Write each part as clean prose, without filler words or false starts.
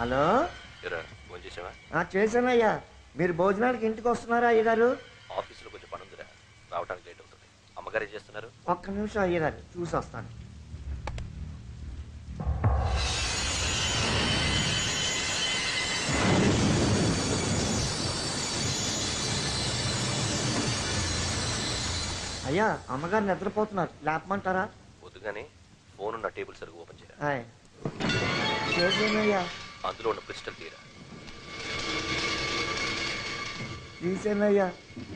Hello. Phone చేసావా? చేశానయ్యా. మీరు భోజనానికి ఇంటికి వస్తున్నారా అయ్యగారు? ఆఫీసులో కొంచెం పని ఉందిరా, రావడానికి లేట్ అవుతుంది. అమ్మగారు ఏం చేస్తున్నారు? ఒక్క నిమిషం అయ్యగారు, చూసి వస్తాను. అయ్యా, అమ్మగారు నిద్రపోతున్నారు, లేపమంటారా? వద్దుగానే ఫోన్ ఉన్న టేబుల్ సరిగ్గా ఓపెన్ చేయరా. చేసేనయ్యా. అందులో ఉన్న పిస్టల్ తీరా. తీసేనయ్యా.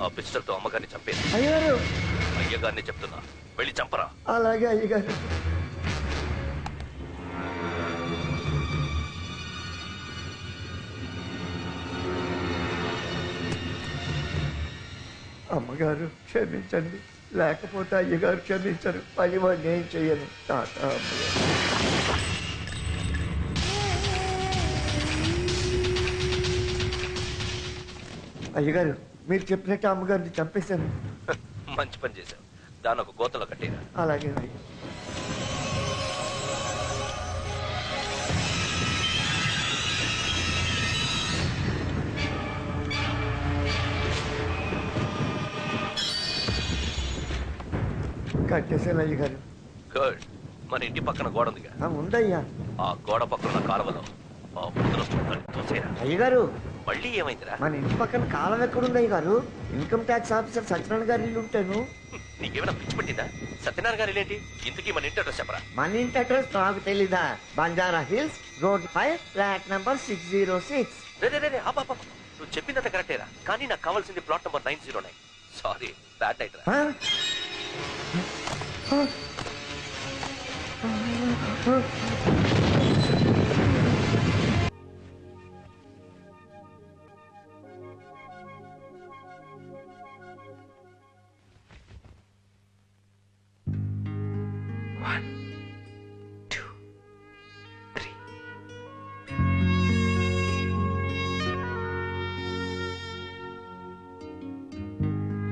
ఆ పిస్టల్తో అమ్మగారిని చంపేది. అయ్యారు. అయ్యగారిని చెప్తున్నా, వెళ్ళి చంపరా. అలాగే అయ్యగారు. అమ్మగారు క్షమించండి, లేకపోతే అయ్యగారు క్షమించరు. పని వాడిని ఏం చెయ్యను. తాత అయ్యగారు, మీరు చెప్పినట్టు అమ్మగారిని చంపేశాను. మంచి పని చేశావు. దాని ఒక గోతలో కట్టేరా. అలాగే అయ్య. కట్టేశాను అయ్యగారు. గుడ్. మన ఇంటి పక్కన గోడ ఉందిగా? ఉందయ్యా. ఆ గోడ పక్కన కాలువలో ఆ ముద్రస్తుందని తోసేరా. అయ్యగారు, మళ్ళీ ఏమైందిరా? మన ఇంటి పక్కన కాలం ఎక్కడుంది అయ్యగారు? ఇన్కమ్ ట్యాక్స్ ఆఫీసర్ సత్యనారాయణ గారి ఇల్లు ఉంటాను. నీకేమైనా పిచ్చి పట్టిందా? సత్యనారాయణ గారు ఏంటి? ఇంతకీ మన ఇంటి అడ్రస్ చెప్పరా. మన ఇంటి అడ్రస్ నాకు తెలీదా? Banjara hills, road 5, flat number 606. నువ్వు చెప్పిందంత కరెక్టేరా, కానీ నాకు కావాల్సింది plot number 909. Sorry, bad night రా.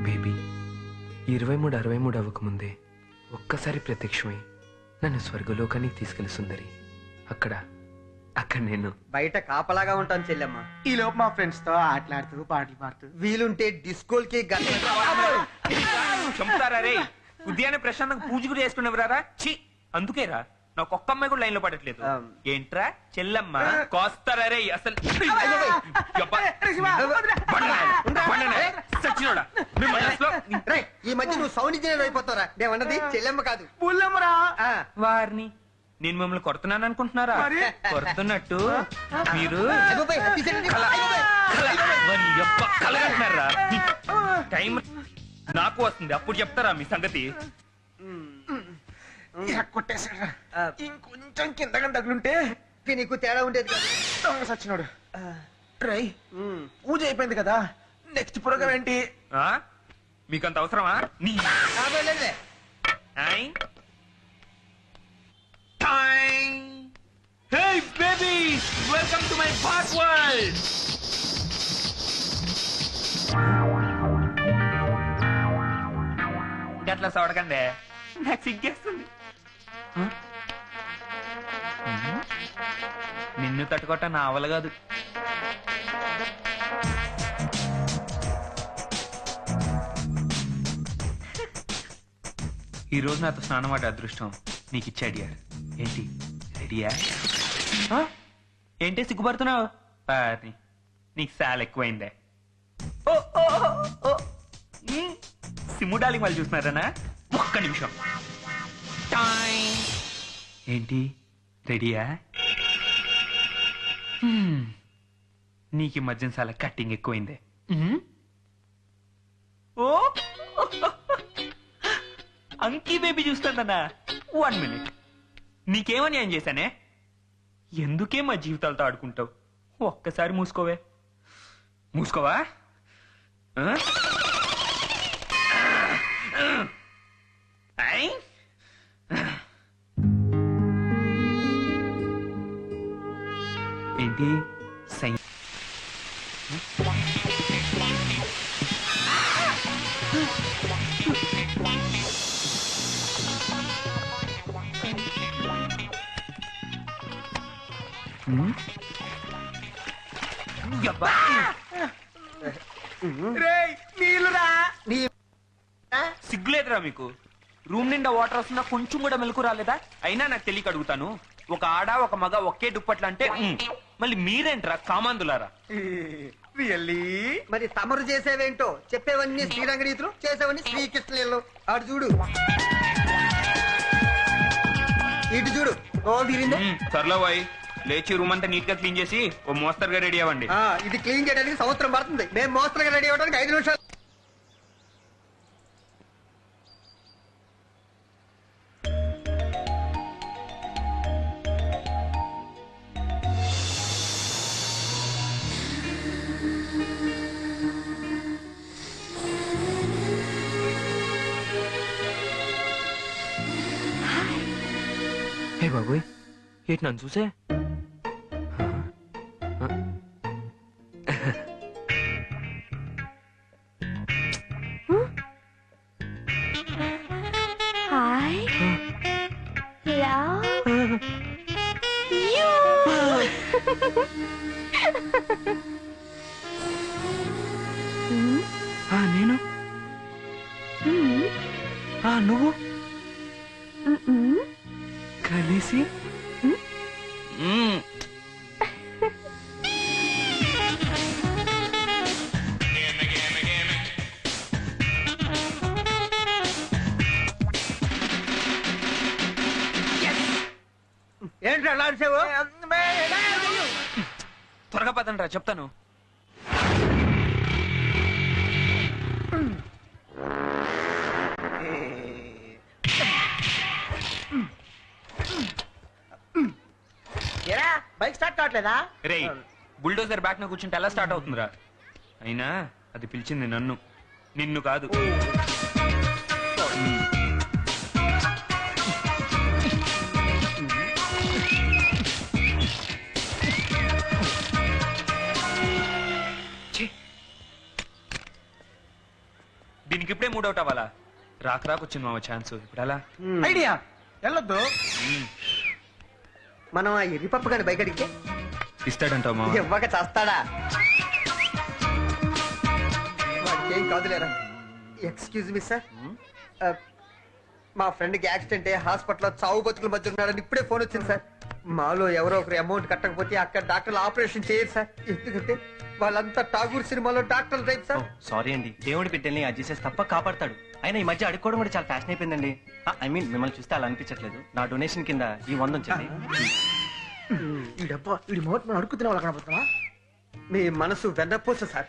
బేబీ 23-63 అవ్వకముందే ఒక్కసారి ప్రత్యక్షమై నన్ను స్వర్గలోకానికి తీసుకెళ్లి సుందరి. అక్కడ నేను బయట కాపలాగా ఉంటాను చెల్లెమ్మ. ఈ లోపు మా ఫ్రెండ్స్ తో ఆటలాడుతూ పాటలు పాడుతూ వీలుంటే డిస్కోల్కి చంపుతారా రే? ఉదయాన్నే ప్రశాంతంగా పూజ కూడా చేసుకునేవరారా? ఛీ, అందుకేరా నాకు ఒక్క అమ్మాయి కూడా లైన్ లో పడట్లేదు. ఏంట్రా చెల్లమ్మ కోస్తారా రే? అసలు ఈ మధ్య నువ్వు సౌండ్ ఇంజనీర్ అయిపోతారా? నేమన్నది చెల్లెమ్మ కాదు, పుల్లమ్మరా. వారిని నేను మిమ్మల్ని కొడుతున్నాను అనుకుంటున్నారా? కొడుతున్నట్టు మీరు కలగంటున్నారా? టైం నాకు వస్తుంది, అప్పుడు చెప్తారా మీ సంగతి. కొట్టేశాడు. ఇంకొంచెం కిందగా తగులుంటే నీకు తేడా ఉండేది కాదు. దొంగ సచ్చినోడు. ట్రై పూజ అయిపోయింది కదా, నెక్స్ట్ ప్రోగ్రామ్ ఏంటి? మీకంత అవసరమా? Hey babies, welcome to my park world. గట్లా చూడకండి, నాకు సిగ్గేస్తుంది. నిన్ను తట్టుకోవటం నా వల్ల కాదు. ఈ రోజు నాతో స్నానం ఆడే అదృష్టం నీకు ఇచ్చాడు. ఏంటి రెడీయా? ఏంటి సిగ్గుపడుతున్నావు? నీకు సాల్ ఎక్కువైందే. సిమ్ము డాలింగ్ వాళ్ళు చూస్తున్నారనా? ఒక్క నిమిషం. ఏంటి రెడీయా? నీకు ఈ మధ్యన చాలా కట్టింగ్ ఎక్కువైందే. ఓ అంకీ బేబీ చూస్తానన్నా. 1 minute. నీకేమని ఏం చేశానే? ఎందుకే మా జీవితాలతో ఆడుకుంటావు? ఒక్కసారి మూసుకోవే. మూసుకోవా? ఏంటి సై నీ అబ్బా. నీళ్ళురా. నీ సిగ్గులేదురా మీకు? రూమ్ నిండా వాటర్ వస్తున్నా కొంచెం కూడా మెలకు రాలేదా? అయినా నాకు తెలియక అడుగుతాను, ఒక ఆడ ఒక మగ ఒకే దుప్పట్లు అంటే మళ్ళీ మీరేంట్రా కామాందులారా? రియల్లీ? మరి తమరు చేసేవేంటో చెప్పేవన్నీ శ్రీరంగ రీతులు, చేసేవన్నీ శ్రీకృష్ణులు. ఆడు చూడు, ఇటు చూడు, ఓ తీరిందే. త్వరలో పోయి లేచి రూమ్ అంతా నీట్ గా క్లీన్ చేసి ఓ మోస్తరుగా రెడీ అవ్వండి. ఇది క్లీన్ చేయడానికి సంవత్సరం పడుతుంది, మేము మోస్తరుగా రెడీ అవ్వడానికి 5 నిమిషాలు. హే బాబోయ్, ఏంటి నన్ను చూసే? Hi. Love you. నేను నువ్వు కలిసి ఏంటి అలా అరిచావు? త్వరగా పదండి రా చెప్తాను. ఏరా బైక్ స్టార్ట్ కావట్లేదా? రే బుల్డోజర్ బ్యాక్ న కూర్చుంటే ఎలా స్టార్ట్ అవుతుందిరా? అయినా అది పిలిచింది నన్ను, నిన్ను కాదు. దీనికి ఇప్పుడే మూడ్ అవుట్ అవ్వాలా? రాకొచ్చింది మామ ఛాన్స్, ఇప్పుడు అలా ఐడియా వెళ్ళొద్దు. మనం ఆ ఎర్రిపప్పు కానీ బైక్ అడిగితే ఇస్తాడంటావు మామ? ఇవ్వక చేస్తాడా? వాడికేం కాదులేరా. ఎక్స్క్యూజ్ మీ సార్, మా ఫ్రెండ్కి యాక్సిడెంట్ అయ్యి హాస్పిటల్లో చావు బతుకుల మధ్య ఉన్నాడని ఇప్పుడే ఫోన్ వచ్చింది సార్. మాలో ఎవరో ఒకరు అమౌంట్ కట్టకపోతే అక్కడ డాక్టర్లు ఆపరేషన్ చేయరు సార్. ఎందుకంటే వాళ్ళంతా ఠాగూర్ సినిమాలో డాక్టర్లు రైట్ సార్. సారీ అండి, దేవుడి బిడ్డల్ని అడ్జస్ట్ చేసి తప్ప కాపాడతాడు. అయినా ఈ మధ్య అడుక్కోవడం కూడా చాలా ఫ్యాషన్ అయిపోయిందండి. ఐ మీన్ మిమ్మల్ని చూస్తే అలా అనిపించట్లేదు. నా డొనేషన్ కింద ఈ 100 ఉంచండి. ఈ డబ్బా వీడి మొహట్ మనం అడుక్కుతున్న వాళ్ళు కనపడుతున్నా. మీ మనసు వెన్నపోస సార్.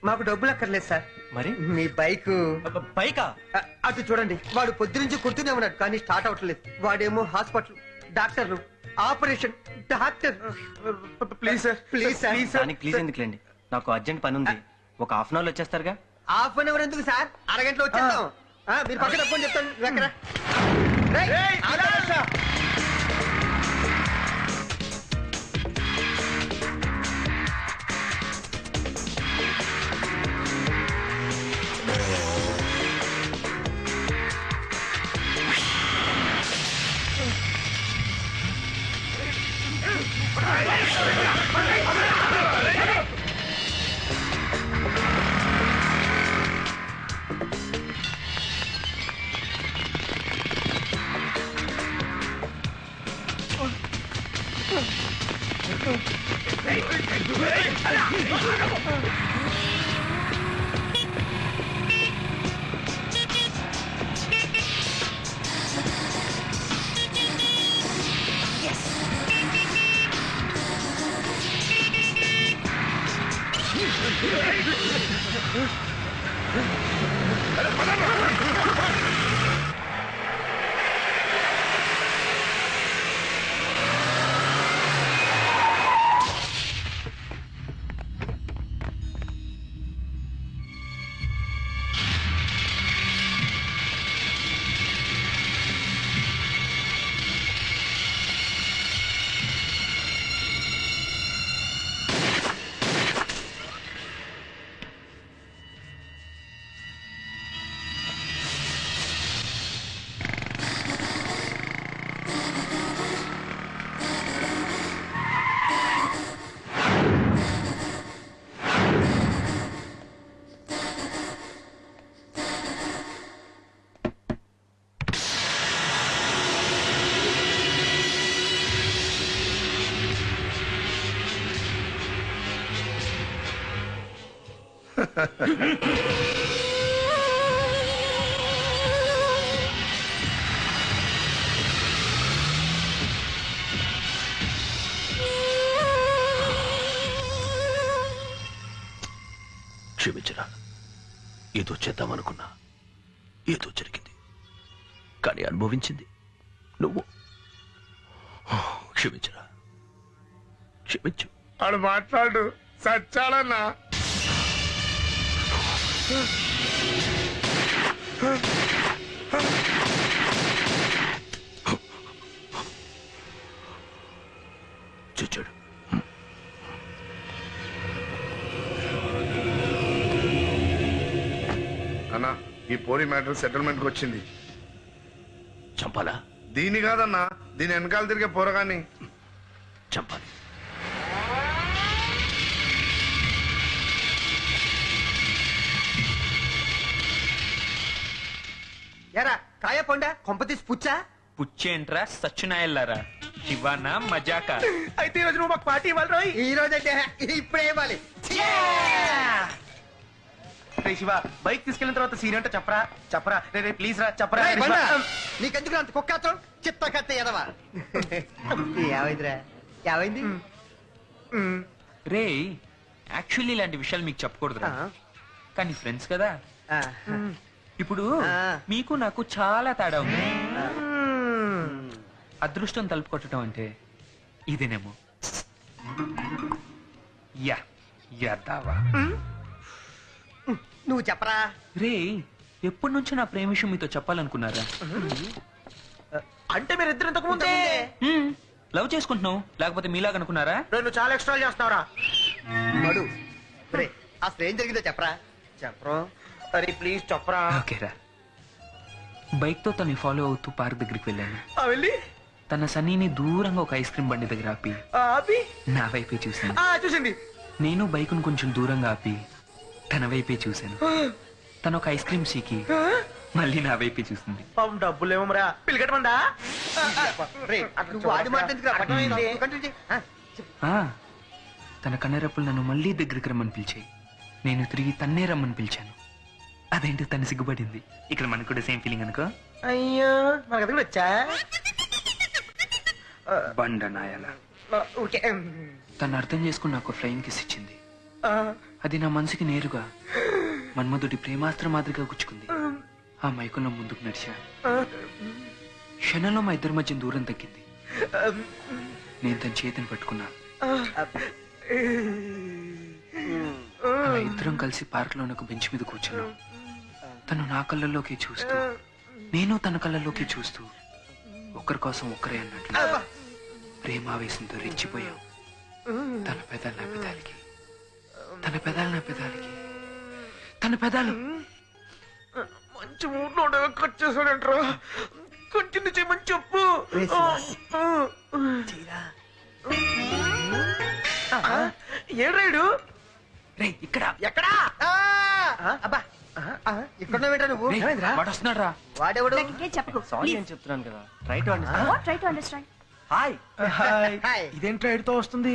మాకు డబ్బులు అక్కర్లేదు సార్. మరి మీ బైక్ బైకా? అటు చూడండి, వాడు పొద్దు నుంచి కుడుతూనే ఉన్నాడు కానీ స్టార్ట్ అవ్వట్లేదు. వాడేమో హాస్పిటల్, డాక్టర్లు, operation, doctor. Please sir, please sir. దానికి ప్లీజ్ ఎందుకులేండి, నాకు అర్జెంట్ పని ఉంది. ఒక హాఫ్ అన్ అవర్ వచ్చేస్తారుగా? హాఫ్ అన్ అవర్ ఎందుకు సార్, అరగంటలో వచ్చేస్తాం. మీరు పక్కన ఫోన్ చెప్తాను ఎక్కడ. క్షమించరా, ఏదో చేద్దామనుకున్నా, ఏదో జరిగింది, కానీ అనుభవించింది నువ్వు. క్షమించరా, క్షమించు. ఆడు మాట్లాడు సచ్చాలన్నా. చచ్చాడు. అన్నా, ఈ పోరి మ్యాటర్ సెటిల్మెంట్ కి వచ్చింది. చంపాలా? దీని కాదన్నా, దీని వెనకాల తిరిగే పోరగాన్ని చంపాలి. ఎరా కాయ పొండ కొంపతీసి పుచ్చా. పుచ్చేంట్రా సచ్చునాయల్లారా, శివానా మజాక. అయితే ఈ రోజు నువ్వు మాకు పార్టీ ఇవ్వాలి రోయ్. ఈ రోజు అంటే ఇప్పుడే ఇవ్వాలి. రే శివ, బైక్ తీసుకెళ్ళిన తర్వాత సీన్ అంటే చెప్పరా చెప్పరా. రే ప్లీజ్ రా చెప్పరా. రేయ్ బండ, నీకెందుకు అంత కుక్కతో చిత్త కత్త ఎదవా. ఏమైందిరా, ఏమైంది? రే యాక్చువల్లీ ఇలాంటి విషయాలు మీకు చెప్పకూడదురా, కానీ ఫ్రెండ్స్ కదా. ఆ, ఇప్పుడు ఆ. మీకు నాకు చాలా తేడా ఉంది. అదృష్టం తలుపు కొట్టడం అంటే ఇదేనేమో. యా యదావా. నువ్వు చెప్పరా. రే ఎప్పటి నుంచో నా ప్రేమ విషయం మీతో చెప్పాలనుకున్నారా? అంటే మీరు ఇద్దరు ఇంతకు ముందే లవ్ చేసుకుంటున్నావు, లేకపోతే మీలాగా అనుకున్నారా? నువ్వు చాలా ఎక్స్ట్రా చేస్తున్నావురా. మడు రే, అసలు ఏం జరిగిందో చెప్పరా. చెప్పరా. అరే ప్లీజ్ చెప్పరా. ఓకేరా. బైక్ తో తను ఫాలో అవుతూ పార్క్ దగ్గరికి వెళ్ళాను. వెళ్ళి తన సన్నీని దూరంగా ఒక ఐస్ క్రీమ్ బండి దగ్గర ఆపి ఆపి నా వైపే చూశాను. చూసింది. నేను బైకును కొంచెం దూరంగా ఆపి తన వైపే చూశాను. తను ఒక ఐస్ క్రీమ్ సీకి మళ్ళీ నా వైపే చూసింది. పాపం డబ్బులు ఏమోరా, పిల్లి కట్టమందా. రే, నువ్వు ఆడి మాట ఎందుకురా? అర్థమైంది. నువ్వు కంటిన్యూ చెయ్. ఆ, తన కన్నెరప్పులు నన్ను మళ్ళీ దగ్గరికి రమ్మని పిలిచాయి. నేను తిరిగి తన్నే రమ్మని పిలిచాను. అదేంటో తను సిగ్గుపడింది. ఇక్కడ మనకు కూడా సేమ్ ఫీలింగ్ అనుకో. అయ్యో మనకు అది కూడా వచ్చా. బండ నాయాల. ఓకే. తను అర్థం చేసుకుని నాకు ఫ్లైయింగ్ కిస్ ఇచ్చింది. అది నా మనసుకి నేరుగా మన్మధుడి ప్రేమాస్త్ర మాదిరిగా గుచ్చుకుంది. ఆ మైకంలో ముందుకు నడిచా. క్షణంలో మా ఇద్దరి మధ్య దూరం తగ్గింది. నేను తన చేతిని పట్టుకున్నా. అలా ఇద్దరం కలిసి పార్క్ లో ఒక బెంచ్ మీద కూర్చున్నాం. తను నా కళ్ళల్లోకి చూస్తూ, నేను తన కళ్ళల్లోకి చూస్తూ, ఒకరి కోసం ఒకరే అన్నట్లు ప్రేమావేశంతో రెచ్చిపోయాం. తన పెదాలు నా పెదాలకి, తన పెదాలు నా పెదాలకి, తన పెదాలు. మంచి మూడ్లో ఉండగా కట్ చేశాడంట్రా. కంటిన్యూ చేయమని చెప్పు. ఏడ్రాయుడు రే ఇక్కడ ఎక్కడా? అబ్బా, ఇక్కడ వింటా నువ్వు. వాడు వస్తున్నాడు రా. వాడెవడు? ఇంకేం చెప్పకు సారీ అని చెప్తున్నాను కదా, try to understand. What try to understand. Hi, hi. ఇదేంట్రా ఎడుతో వస్తుంది?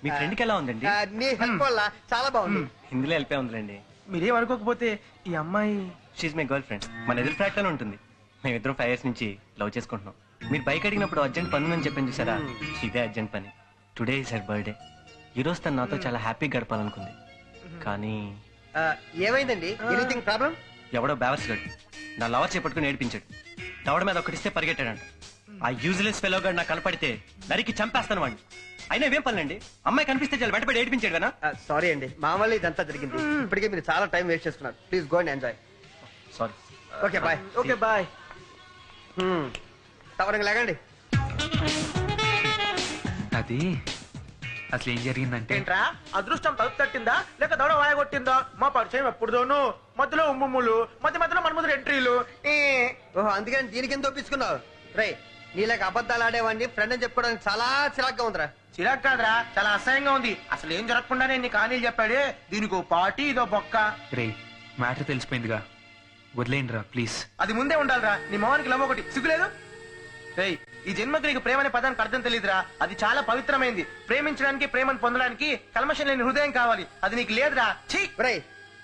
మీ ఫ్రెండ్కి ఎలా ఉందండి? నీ హెల్ప్ వల్ల చాలా బాగుంది. హిందీలో వెళ్ళిపోయి ఉందిలేండి. మీరేం అనుకోకపోతే ఈ అమ్మాయి షీజ్ మై గర్ల్ ఫ్రెండ్. మన ఎదురు ఫ్లాట్ లోనే ఉంటుంది. మేమిద్దరం 5 years నుంచి లవ్ చేసుకుంటున్నాం. మీరు బైక్ అడిగినప్పుడు అర్జెంట్ పని ఉందని చెప్పాను చూసారా, ఇదే అర్జెంట్ పని. Today is her birthday. ఈ రోజు తను నాతో చాలా హ్యాపీగా గడపాలనుకుంది, కానీ ఏమైందండి? Anything problem? ఎవడో బ్యావర్స్ గడు నా లవర్ చేపట్టుకుని ఏడిపించాడు. దవడ మీద ఒకటిస్తే పరిగెట్టాడంట. ఆ యూజ్లెస్ ఫెలో గడు నాకు కనపడితే నరికి చంపేస్తాను వాడిని. అయినా ఏం పనులండి, అమ్మాయి కనిపిస్తే చాలా వెంటబడి ఏడిపించాడు కదా. సారీ అండి, మా వల్ల ఇదంతా జరిగింది. ఇప్పటికే మీరు చాలా టైం వేస్ట్ చేస్తున్నారు. Please go and enjoy. Sorry. Okay bye. Okay bye. తవరంగా లేకండి. అది అసలు ఏం జరిగిందంటే, ఏంట్రా అదృష్టం తలుపు తట్టిందా లేక దౌడ వాయ కొట్టిందా? మా పరిచయం ఎప్పుడుదోను, మధ్యలో ఉమ్ముములు, మధ్య మధ్యలో మన్మధుడు ఎంట్రీలు. ఓహో, అందుకని దీనికి ఎంత ఒప్పించుకున్నావు? రే, నీళ్ళకి అబద్ధాలు ఆడేవాడిని ఫ్రెండ్ అని చెప్పుకోవడానికి చాలా చిరాగ్గా ఉందిరా. చిరాక్ కాదురా, చాలా అసహ్యంగా ఉంది. అసలు ఏం జరగకుండానే నీ కానీ చెప్పాడే, దీనికి ఓ పార్టీ ఇదో బొక్క. రే మ్యాటర్ తెలిసిపోయిందిగా, వదిలేయండి రా ప్లీజ్. అది ముందే ఉండాలిరా. నీ మొహానికి లవ్ ఒకటి సిగ్గులేదు. రేయ్, ఈ జన్మకు నీకు ప్రేమ అనే పదానికి అర్థం తెలియదురా. అది చాలా పవిత్రమైంది. ప్రేమించడానికి, ప్రేమను పొందడానికి కల్మషం లేని హృదయం కావాలి. అది నీకు లేదురా. ఛీ! ఒరేయ్,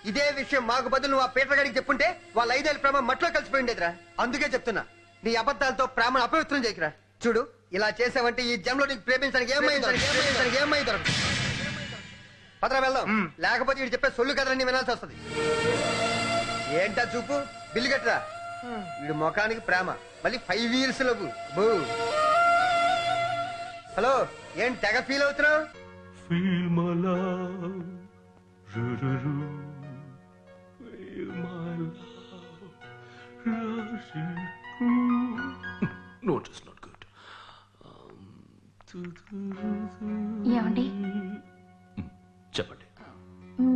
ఇదే విషయం మాకు బదులు నువ్వు ఆ పీటర్ గారికి చెప్పుంటే వాళ్ళ 5 ఏళ్ళ ప్రేమ మట్లో కలిసిపోయిండేదిరా. అందుకే చెప్తున్నా, నీ అబద్ధాలతో ప్రేమను అపవిత్రం చేయకురా. చూడు, ఇలా చేసావంటే ఈ జన్మలో నీకు ప్రేమించడానికి ఏమైంది పదరా వెళ్దాం. లేకపోతే వీడు చెప్పే సొల్లు కదలన్నీ వినాల్సి వస్తుంది. ఏంటా చూపు, బిల్లు కట్టరా. వీడు ముఖానికి ప్రేమ, మళ్ళీ 5 years లోపు. హలో, ఏం తెగ ఫీల్ అవుతున్నావు? Feel my love. Ru-ru-ru. Feel my love. Rushing through. No, it is not good. ఏమండి, చెప్పండి.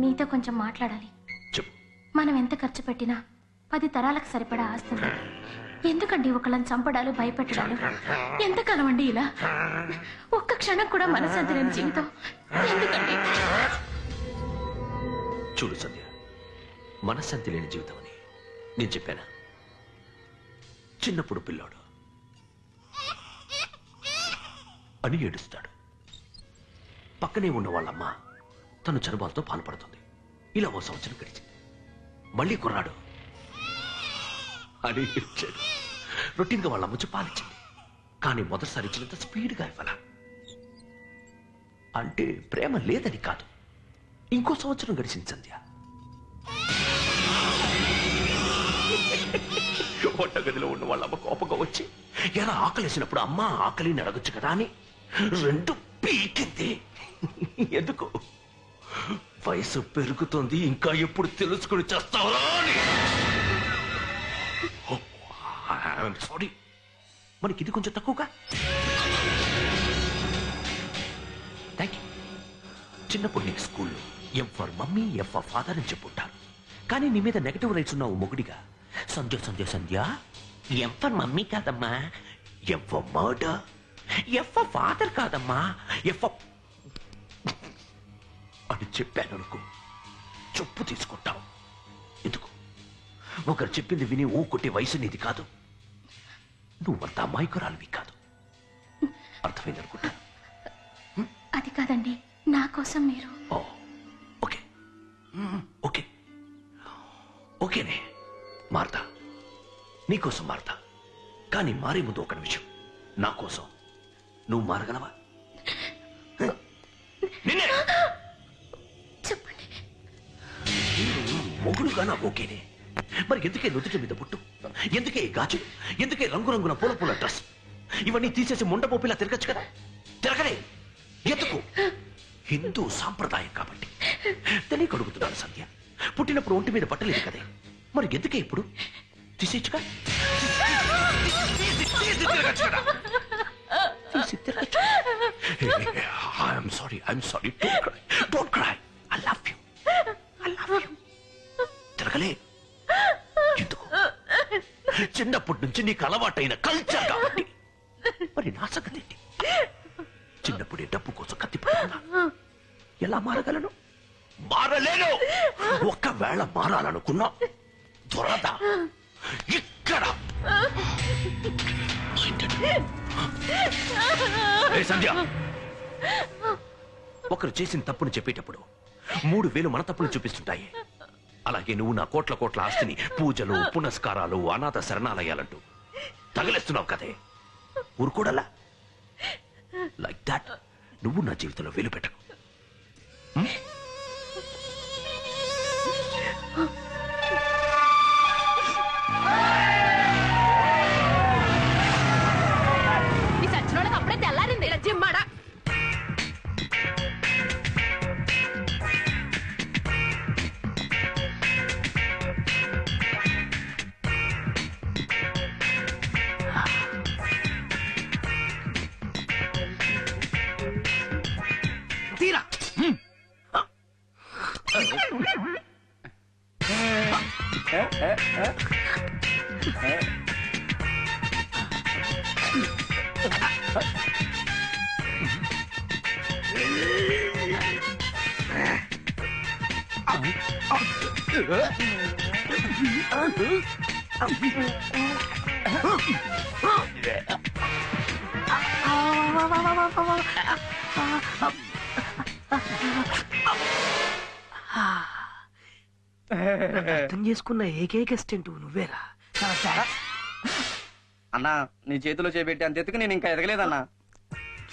మీతో కొంచెం మాట్లాడాలి. చెప్పు. మనం ఎంత ఖర్చు పెట్టినా 10 తరాలకు సరిపడా ఆస్తుంది. ఎందుకండి ఒకళ్ళని చంపడాలు, భయపెట్టడాలు? ఎంతకాలం అండి ఇలా? ఒక్క క్షణం కూడా మనశ్శాంతి లేని జీవితం ఎందుకండి? చూడు సంధ్య, మనశ్శాంతి లేని జీవితం అని నేను చెప్పానా? చిన్నప్పుడు పిల్లాడు అని ఏడుస్తాడు. పక్కనే ఉన్న వాళ్ళమ్మ తను చనుబాలతో పాల్పడుతుంది. ఇలా 1 సంవత్సరం గడిచింది. మళ్ళీ కుర్రాడు అని ఏడ్చాడు. రొటీన్ గా వాళ్ళమ్మ వచ్చి పాలిచ్చింది. కానీ మొదటిసారి ఇచ్చినంత స్పీడ్గా ఇవ్వాల. అంటే ప్రేమ లేదని కాదు. ఇంకో సంవత్సరం గడిచింది సంధ్య. వంటగదిలో ఉన్న వాళ్ళమ్మ కోపంగా వచ్చి, ఎలా ఆకలేసినప్పుడు అమ్మ ఆకలిని అడగచ్చు కదా అని 2 పీకింది. ఎందుకు? వయసు పెరుగుతుంది, ఇంకా ఎప్పుడు తెలుసుకుని చేస్తావా అని. సారీ, మనకి ఇది కొంచెం తక్కువగా. Thank you. చిన్నప్పుడు నీకు స్కూల్లో M for mummy, F for father అని చెప్పుంటారు. కానీ నీ మీద నెగటివ్ రైట్స్ ఉన్నావు మొగుడిగా. సంధ్య సంధ్య సంధ్య, ఎం ఫర్ మమ్మీ కాదమ్మా, M for murder. F for father కాదమ్మా, ఎఫ్ అని చెప్పాను అనుకో, చెప్పు తీసుకుంటావు. ఎందుకు? ఒకరు చెప్పింది విని ఊకొట్టే వయసు నీది కాదు. నువ్వంత అమాయకురాలివి కాదు. అర్థమైంది అనుకుంటా. అది కాదండి, నా కోసం మీరు. ఓకే ఓకే ఓకేనే, మారతా. నీకోసం మారతా. కానీ మారే ముందు ఒక నిమిషం, నా కోసం నువ్వు మారగలవా? నిన్నే చెప్పండి. మొగుడుగా నా ఓకేనే. మరి ఎందుకే నుదుటి మీద పుట్టు? ఎందుకే గాజు? ఎందుకే రంగురంగుల పూల పూల డ్రెస్? ఇవన్నీ తీసేసి ముండపోపిలా తిరగచ్చు కదా. తిరగలే. ఎందుకు? హిందూ సాంప్రదాయం కాబట్టి. తెలియక అడుగుతున్నాను సంధ్య. పుట్టినప్పుడు ఒంటి మీద బట్టలేదు కదే, మరి ఎందుకే ఇప్పుడు తీసేచ్చుగా? I'm sorry. Don't cry. I love you. తిరగలే. ఎందుకు? చిన్నప్పటి నుంచి నీకు అలవాటైన కల్చర్ కాబట్టి. మరి నా సంగతి ఏంటి? చిన్నప్పుడే డబ్బు కోసం కత్తి పట్టుకున్నా. ఎలా మారగలను? మారలేను. ఒక్కవేళ మారాలనుకున్నా దురద ఇక్కడ. సంధ్య, ఒకరు చేసిన తప్పును చెప్పేటప్పుడు 3000 మన తప్పులు చూపిస్తుంటాయి. అలాగే నువ్వు నా కోట్ల ఆస్తిని పూజలు, పునస్కారాలు, అనాథ శరణాలయాలంటూ తగిలేస్తున్నావు కదే. ఊరుకోడలా? లైక్ దాట్ నువ్వు నా జీవితంలో వెలు పెట్టకు. ఈ సచ్చినోళ్ళకి అప్పుడే తెల్లారింది. జిమ్మాడా తీరా. అర్థం చేసుకున్న ఏకైక స్టెంట్ నువ్వేరా. చాలా థాంక్స్. అన్నా నీ చేతిలో చేపెట్టి అంత ఎత్తుకు నేను ఇంకా ఎదగలేదన్నా.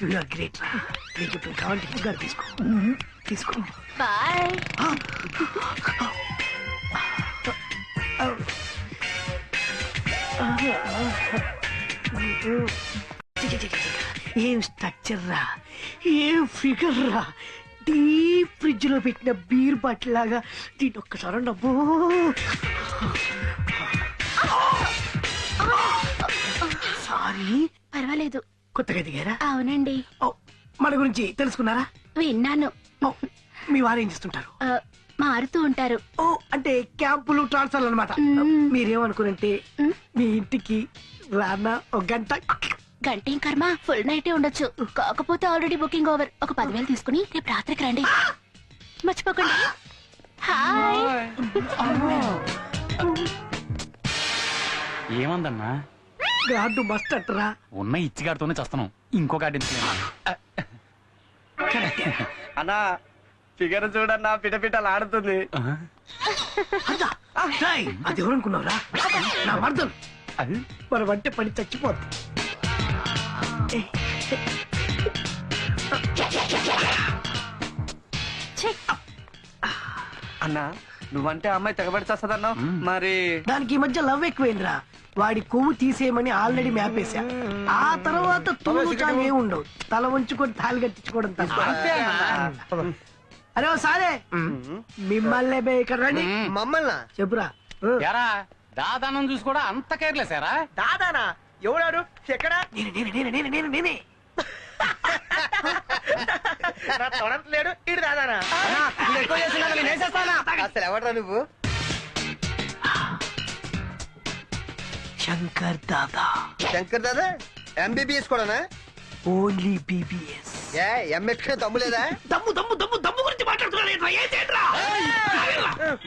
యు ఆర్ గ్రేట్ రా. నీకు ఇప్పుడు కావాలంటే ఇంకా తీసుకో తీసుకో. బాయ్. ఏం స్ట్రక్చర్ రా, ఏం ఫిగర్ రా. డీప్ ఫ్రిడ్జ్ లో పెట్టిన బీర్ బాటిల్ లాగా దీని ఒక్కసారి నవ్వు. సారీ. పర్వాలేదు. కొత్తగా దిగారా? అవునండి. ఓ, మన గురించి తెలుసుకున్నారా? విన్నాను. ఓ, మీ వారు ఏం చేస్తుంటారు? మారుతూ ఉంటారు. ఓ, అంటే క్యాంపులు ట్రాన్స్ఫర్లు అనమాట. మీరేమనుకునంటే మీ ఇంటికి రానా ఒక గంట. గంటేం కర్మ, ఫుల్ నైటే ఉండొచ్చు. కాకపోతే ఆల్రెడీ బుకింగ్ ఓవర్. ఒక 10,000 తీసుకుని రేపు రాత్రికి రండి. మర్చిపోకండి. హాయ్. ఏమందన్నా? గాడు మస్ట్ అంటరా. ఉన్న ఇచ్చిగాడితోనే చేస్తాను. ఇంకో గాడి అన్నా ఫిగర్ చూడన్నా పిట పిటలు ఆడుతుంది. అది ఎవరనుకున్నావురా? నా మర్దం. మనం అంటే పని చచ్చిపోద్ది. అన్నా నువ్వంటే అమ్మాయి తెగబడి చేస్తుందన్నా. మరి దానికి ఈ మధ్య లవ్ ఎక్కువైందిరా. వాడి కొవ్వు తీసేయమని ఆల్రెడీ మ్యాప్ వేసా. ఆ తర్వాత తూచాలు ఏముండవు. తల వంచుకొని తాళి కట్టించుకోవడం తప్ప. అరే ఓ సారే, మిమ్మల్ని ఇక్కడ రండి. మమ్మల్ని చెప్పురా. ఎరా దాదానం చూసి కూడా అంత కేర్లేసారా? దాదానా? ఎవడాడు? ఎక్కడా? నేనే తొడట్లేడు ఇడు దాదానా? అసలు ఎవడరా నువ్వు? శంకర్ దాదా. శంకర్ దాదా ఎంబీబీఎస్ కూడానా? Only BBS. ఏ ఎంఎస్ దమ్ము లేదా? దమ్ము దమ్ము దమ్ము దమ్ము గురించి మాట్లాడుతున్నా.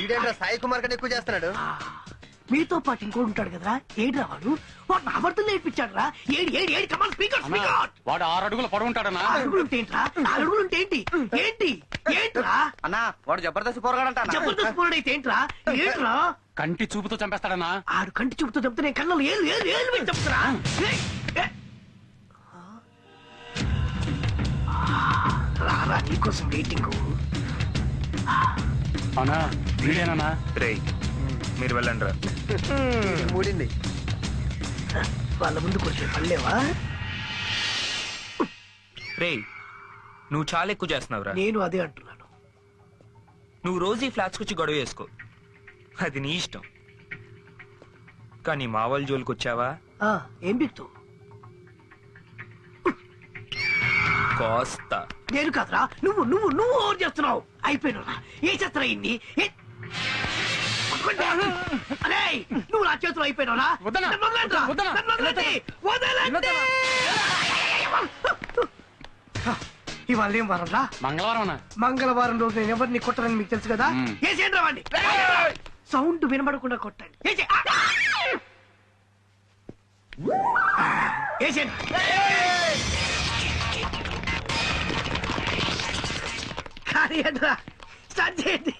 ఈడేంట్రా సాయి కుమార్ కన్నా ఎక్కువ చేస్తున్నాడు. మీతో పాటు ఇంకోటి ఉంటాడు కదరా. ఏడ్రా వాడు? వాడు నా భర్తలు నేర్పించాడు రా. ఏడు ఏడు ఏడు కమాన్ స్పీకర్ స్పీకర్. వాడు 6 అడుగులు పొడవు ఉంటాడనా? 6 అడుగులు ఏంట్రా? 4 అడుగులు ఏంటి? ఏంటి ఏంట్రా? అన్నా వాడు జబర్దస్త్ పోరగాడంట. జబర్దస్త్ పోరడైతే ఏంట్రా? ఏంట్రా? కంటి చూపుతో చంపేస్తాడనా? ఆడు కంటి చూపుతో చెప్తే నేను కళ్ళలో ఏళ్ళు ఏళ్ళు ఏళ్ళు పెట్టి చెప్తారా? రారా నీకోసం వెయిటింగ్. అవునా? వీడేనా? మీరు వెళ్ళండి రా. మూడింది. వాళ్ళ ముందు కొంచెం పడలేవా? రే నువ్వు చాలా ఎక్కువ చేస్తున్నావురా. నేను అదే అంటున్నాను. నువ్వు రోజు ఈ ఫ్లాట్స్కి వచ్చి గొడవ వేసుకో, అది నీ ఇష్టం. కానీ మా వాళ్ళ జోలికి వచ్చావా ఏం బిక్తూ? కోస్తా. నేను కాదురా, నువ్వు నువ్వు నువ్వు ఓవర్ చేస్తున్నావు. అయిపోయినా ఏ చేస్తారా ఇన్ని? అరే నువ్వు నా చేతులు అయిపోయినా. ఇవాళ ఏం వారం రా? మంగళవారం. మంగళవారం రోజు నేను ఎవరిని కొట్టనని మీకు తెలుసు కదా. ఏసేయండి రావండి. సౌండ్ వినబడకుండా కొట్టండి. ఏసేయండి. కానీ ఏంట్రా స్టార్ట్ చేయండి.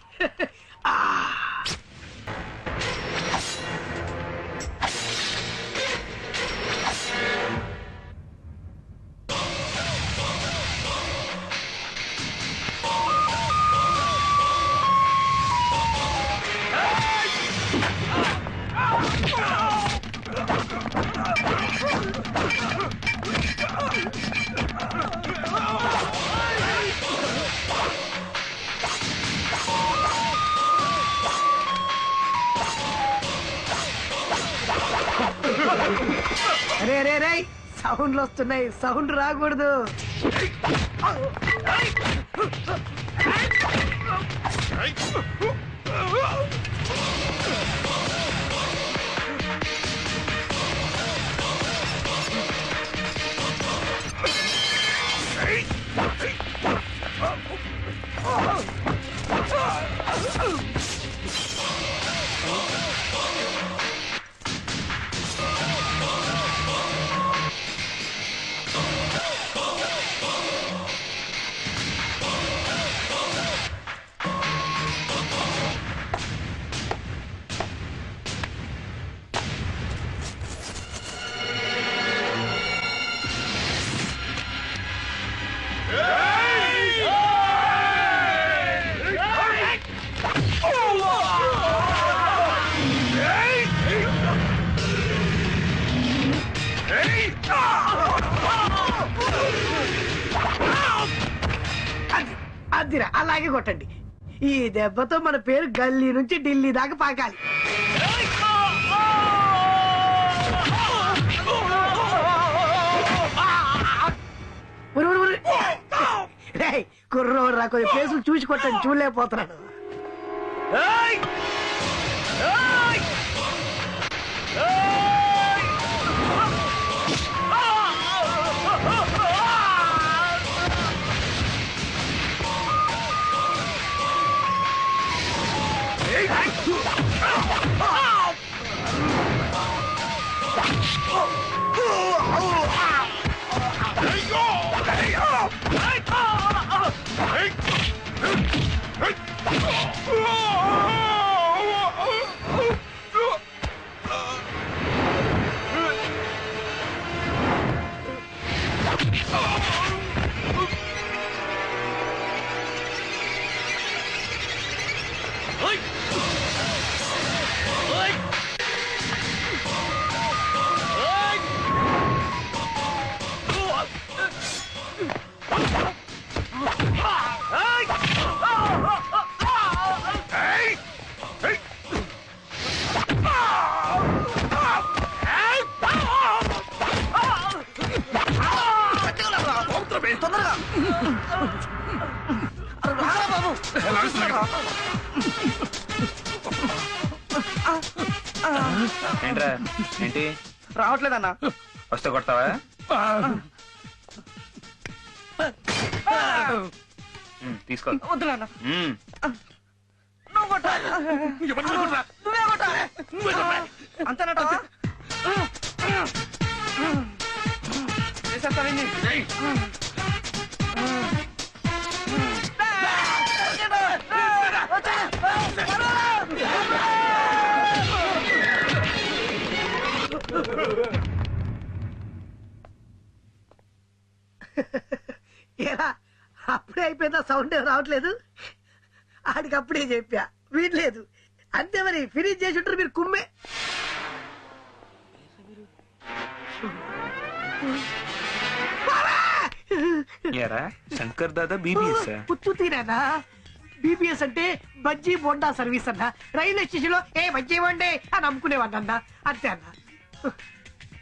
అరే రే రే సౌండ్లు వస్తున్నాయి. సౌండ్ రాకూడదు. అదిరా అలాగే కొట్టండి. ఈ దెబ్బతో మన పేరు గల్లీ నుంచి ఢిల్లీ దాకా పాకాలి. కుర్రోడు రా, కొన్ని ప్లేసులు చూసి కొట్టండి, చూడలేకపోతున్నాను. ఏంట్రా ఏంటి రావట్లేదన్నా. వస్తే కొడతావా? తీసుకో. వద్దులన్నా, నువ్వు కొట్టాలి. నువ్వే కొట్టాలి. అంతేనట ఏరా అప్పుడే అయిపోయిందా? సౌండ్ ఏం రావట్లేదు? ఆడికి అప్పుడే చెప్పా, వీడలేదు అంతే. మరి ఫినిష్ చేసి ఉంటారు మీరు. కుమ్మే శంకర్ దాదా బీబీఎస్ పుత్తు తీరానా? బీబీఎస్ అంటే బజ్జీ బొండా సర్వీస్ అన్న. రైల్వే స్టేషన్ లో ఏ బజ్జీ బొండే అని అమ్ముకునేవాడినన్నా, అంతే అన్న.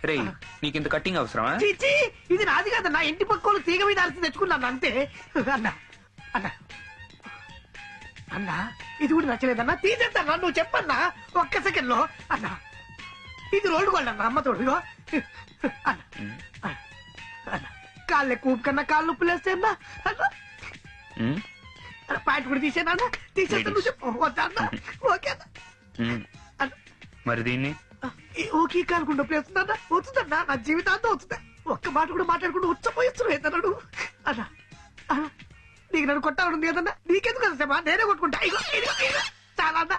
రే నీకింత కట్టింగ్ అవసరమా? చీచి, ఇది నాది కాదన్నా. ఇంటి పక్కలు తీగ మీద అరిసి తెచ్చుకున్నాను అంతే. అన్నా అన్నా అన్నా ఇది కూడా నచ్చలేదన్నా, తీసేద్దన్నా. నువ్వు చెప్పన్నా ఒక్క సెకండ్ లో. అన్నా ఇది రోడ్డు గోల్డ్ అన్న, అమ్మ తోడుగా. అన్నా కాళ్ళు ఎక్కువ కన్నా కాళ్ళు నొప్పులు వేస్తే అన్నా. అన్నా పాయింట్ కూడా తీసేనా? తీసేస్తా. నువ్వు చెప్పు. వద్దా అన్నా? ఓకే అన్న. మరి దీన్ని ఓకే కానుకుంటూ ప్లేస్తుందన్నా. వస్తుందన్నా, నా జీవితాంతం వస్తుందా. ఒక్క మాట కూడా మాట్లాడుకుంటూ ఉచ్చపోయిస్తున్నాడు అన్నా. నీకు నన్ను కొట్టాలనుంది కదన్నా. నీకెందుకు కదా సేమా, నేనే కొట్టుకుంటా. ఇగో ఇదిగో ఇదిగో చాలా అన్నా.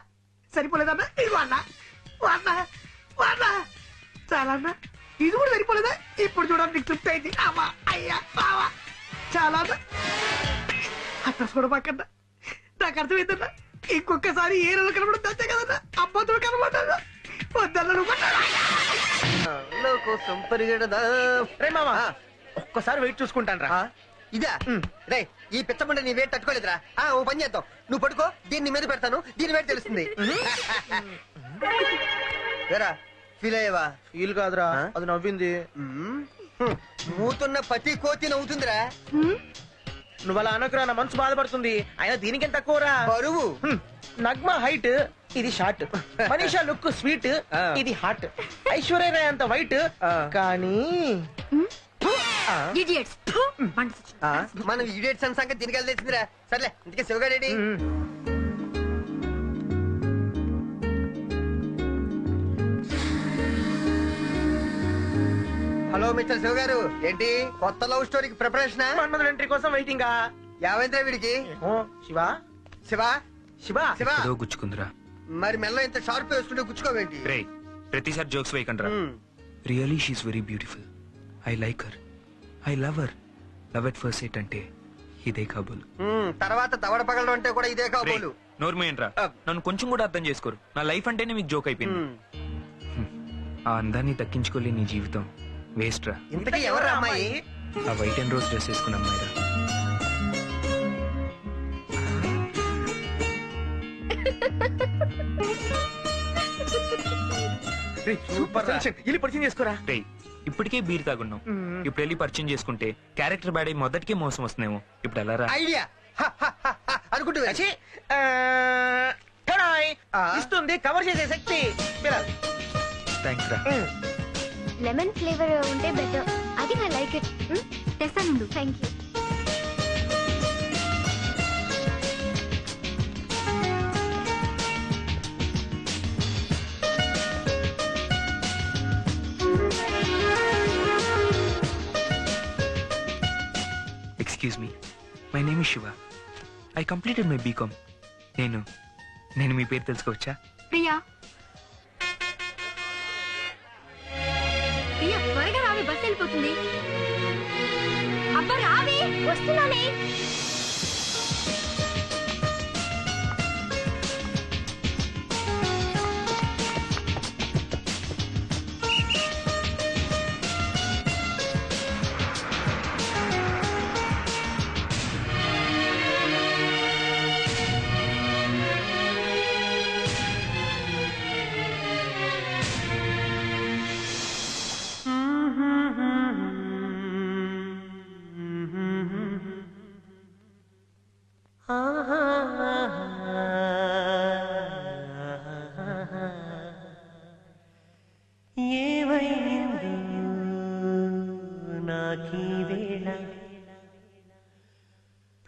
సరిపోలేదన్నా? ఇదిగో అన్నా. అన్నా అన్నా చాలా అన్నా. ఇది కూడా సరిపోలేదా? ఇప్పుడు చూడండి, నీకు తృప్తి అయింది. అమ్మా అయ్యా బావా చాలా అన్నా. అడ్రస్ కూడా పక్కన నాకు అర్థమైందన్నా. ఇంకొకసారి ఏ రోజు కనబడదు అంతే కదన్నా. అమ్మతో కనబడ్డా వద్దన్నా. కోసం పరిగెడదా. రే మామా, ఒక్కసారి వెయిట్ చూసుకుంటాను రా. ఇదా రే, ఈ పిచ్చమంట నీ వేట్ తట్టుకోలేదురా. ఓ పని చేద్దాం, నువ్వు పడుకో, దీన్ని మీద పెడతాను, దీని వేట్ తెలుస్తుంది. ఫీల్ అయ్యేవా? ఫీల్ కాదురా, అది నవ్వింది. మూతున్న ప్రతి కోతి నవ్వుతుందిరా. నువ్వు అలా అనకురా, నా మనసు బాధపడుతుంది. అయినా దీనికేం తక్కువరా. బరువు. నగ్మ హైట్, ఇది షార్ట్. మనీషా లుక్ స్వీట్, ఇది హాట్. ఐశ్వర్య రాయ్ అంత వైట్, కానీ మనం ఇడియట్స్ అన్న సంగతి దీనికి తెలిసిందిరా. సర్లే, ఇంటికి శివగాడేడి. హలో మిస్టర్ శివ గారు, ఏంటి కొత్త లవ్ స్టోరీకి ప్రిపరేషన్? మన్మధుడు ఎంట్రీ కోసం వెయిటింగ్. యావైంద్రా వీడికి? శివ శివ శివ శివ ఏదో గుచ్చుకుందిరా. మరి మెల్ల ఇంత షార్ప్ వేసుకుంటే గుచ్చుకోవేంటి? రే ప్రతిసారి జోక్స్ వేయకండి. Really she is very beautiful. I like her. I love her. Love at first sight అంటే ఇదే కాబోలు. తర్వాత దవడ పగలడం అంటే కూడా ఇదే కాబోలు. నోర్మేంట్రా, నన్ను కొంచెం కూడా అర్థం చేసుకోరు. నా లైఫ్ అంటేనే మీకు జోక్ అయిపోయింది. ఆ అందాన్ని దక్కించుకోలేని నీ జీవితం వేస్ట్ రా. ఇంతకీ ఎవరు అమ్మాయి? ఆ వైట్ అండ్ రోజ్ డ్రెస్ వేసుకున్న అమ్మాయి రా. పరిచయం చేసుకోరా. రేయ్, ఇప్పటికే బీర్ తాగున్నాం. ఇప్పుడు వెళ్ళి పరిచయం చేసుకుంటే క్యారెక్టర్ బ్యాడ్ అయి మొదటికే మోసం వస్తున్నామో. ఇప్పుడు ఎలా రా? ఐడియా అనుకుంటూ ఇస్తుంది కవర్ చేసే శక్తి. థ్యాంక్స్ రా. లెమన్ ఫ్లేవర్ ఉంటే బెటర్. అది ఐ లైక్ ఇట్. తెస్తాను. Thank you. Excuse me, my name is Shiva. I completed my BCom. నేను మీ పేరు తెలుసుకోవచ్చా? ప్రియా. ప్రియా, త్వరగా రావి, బస్ వెళ్ళిపోతుంది. అబ్బా రావి, వస్తున్నానే.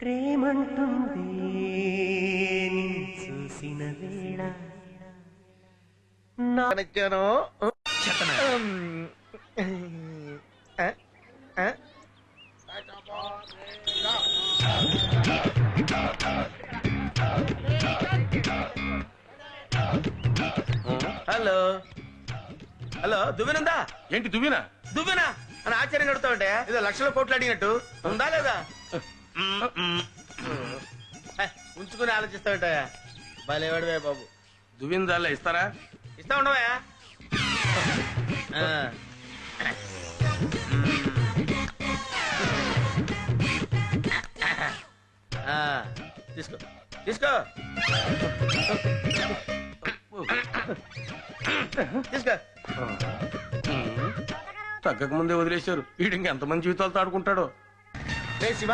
ప్రేమంటుంది చూసిన వేళ హలో హలో, దువ్వెనుందా? ఏంటి దువ్వెనా? దువ్వెనా అని ఆశ్చర్యంగా అడుగుతా ఉంటే ఏదో లక్షల కోట్లు అడిగినట్టు. ఉందా లేదా? ఉంచుకుని ఆలోచిస్తా ఉంటాయా? భలేవాడువే బాబు. దువ్వెందాల్లో ఇస్తారా? ఇస్తా ఉండవా? తీసుకో తీసుకో తీసుకో. తగ్గక ముందే వదిలేశారు. వీడు ఇంకెంతమంది జీవితాలతో ఆడుకుంటాడో. రే శివ,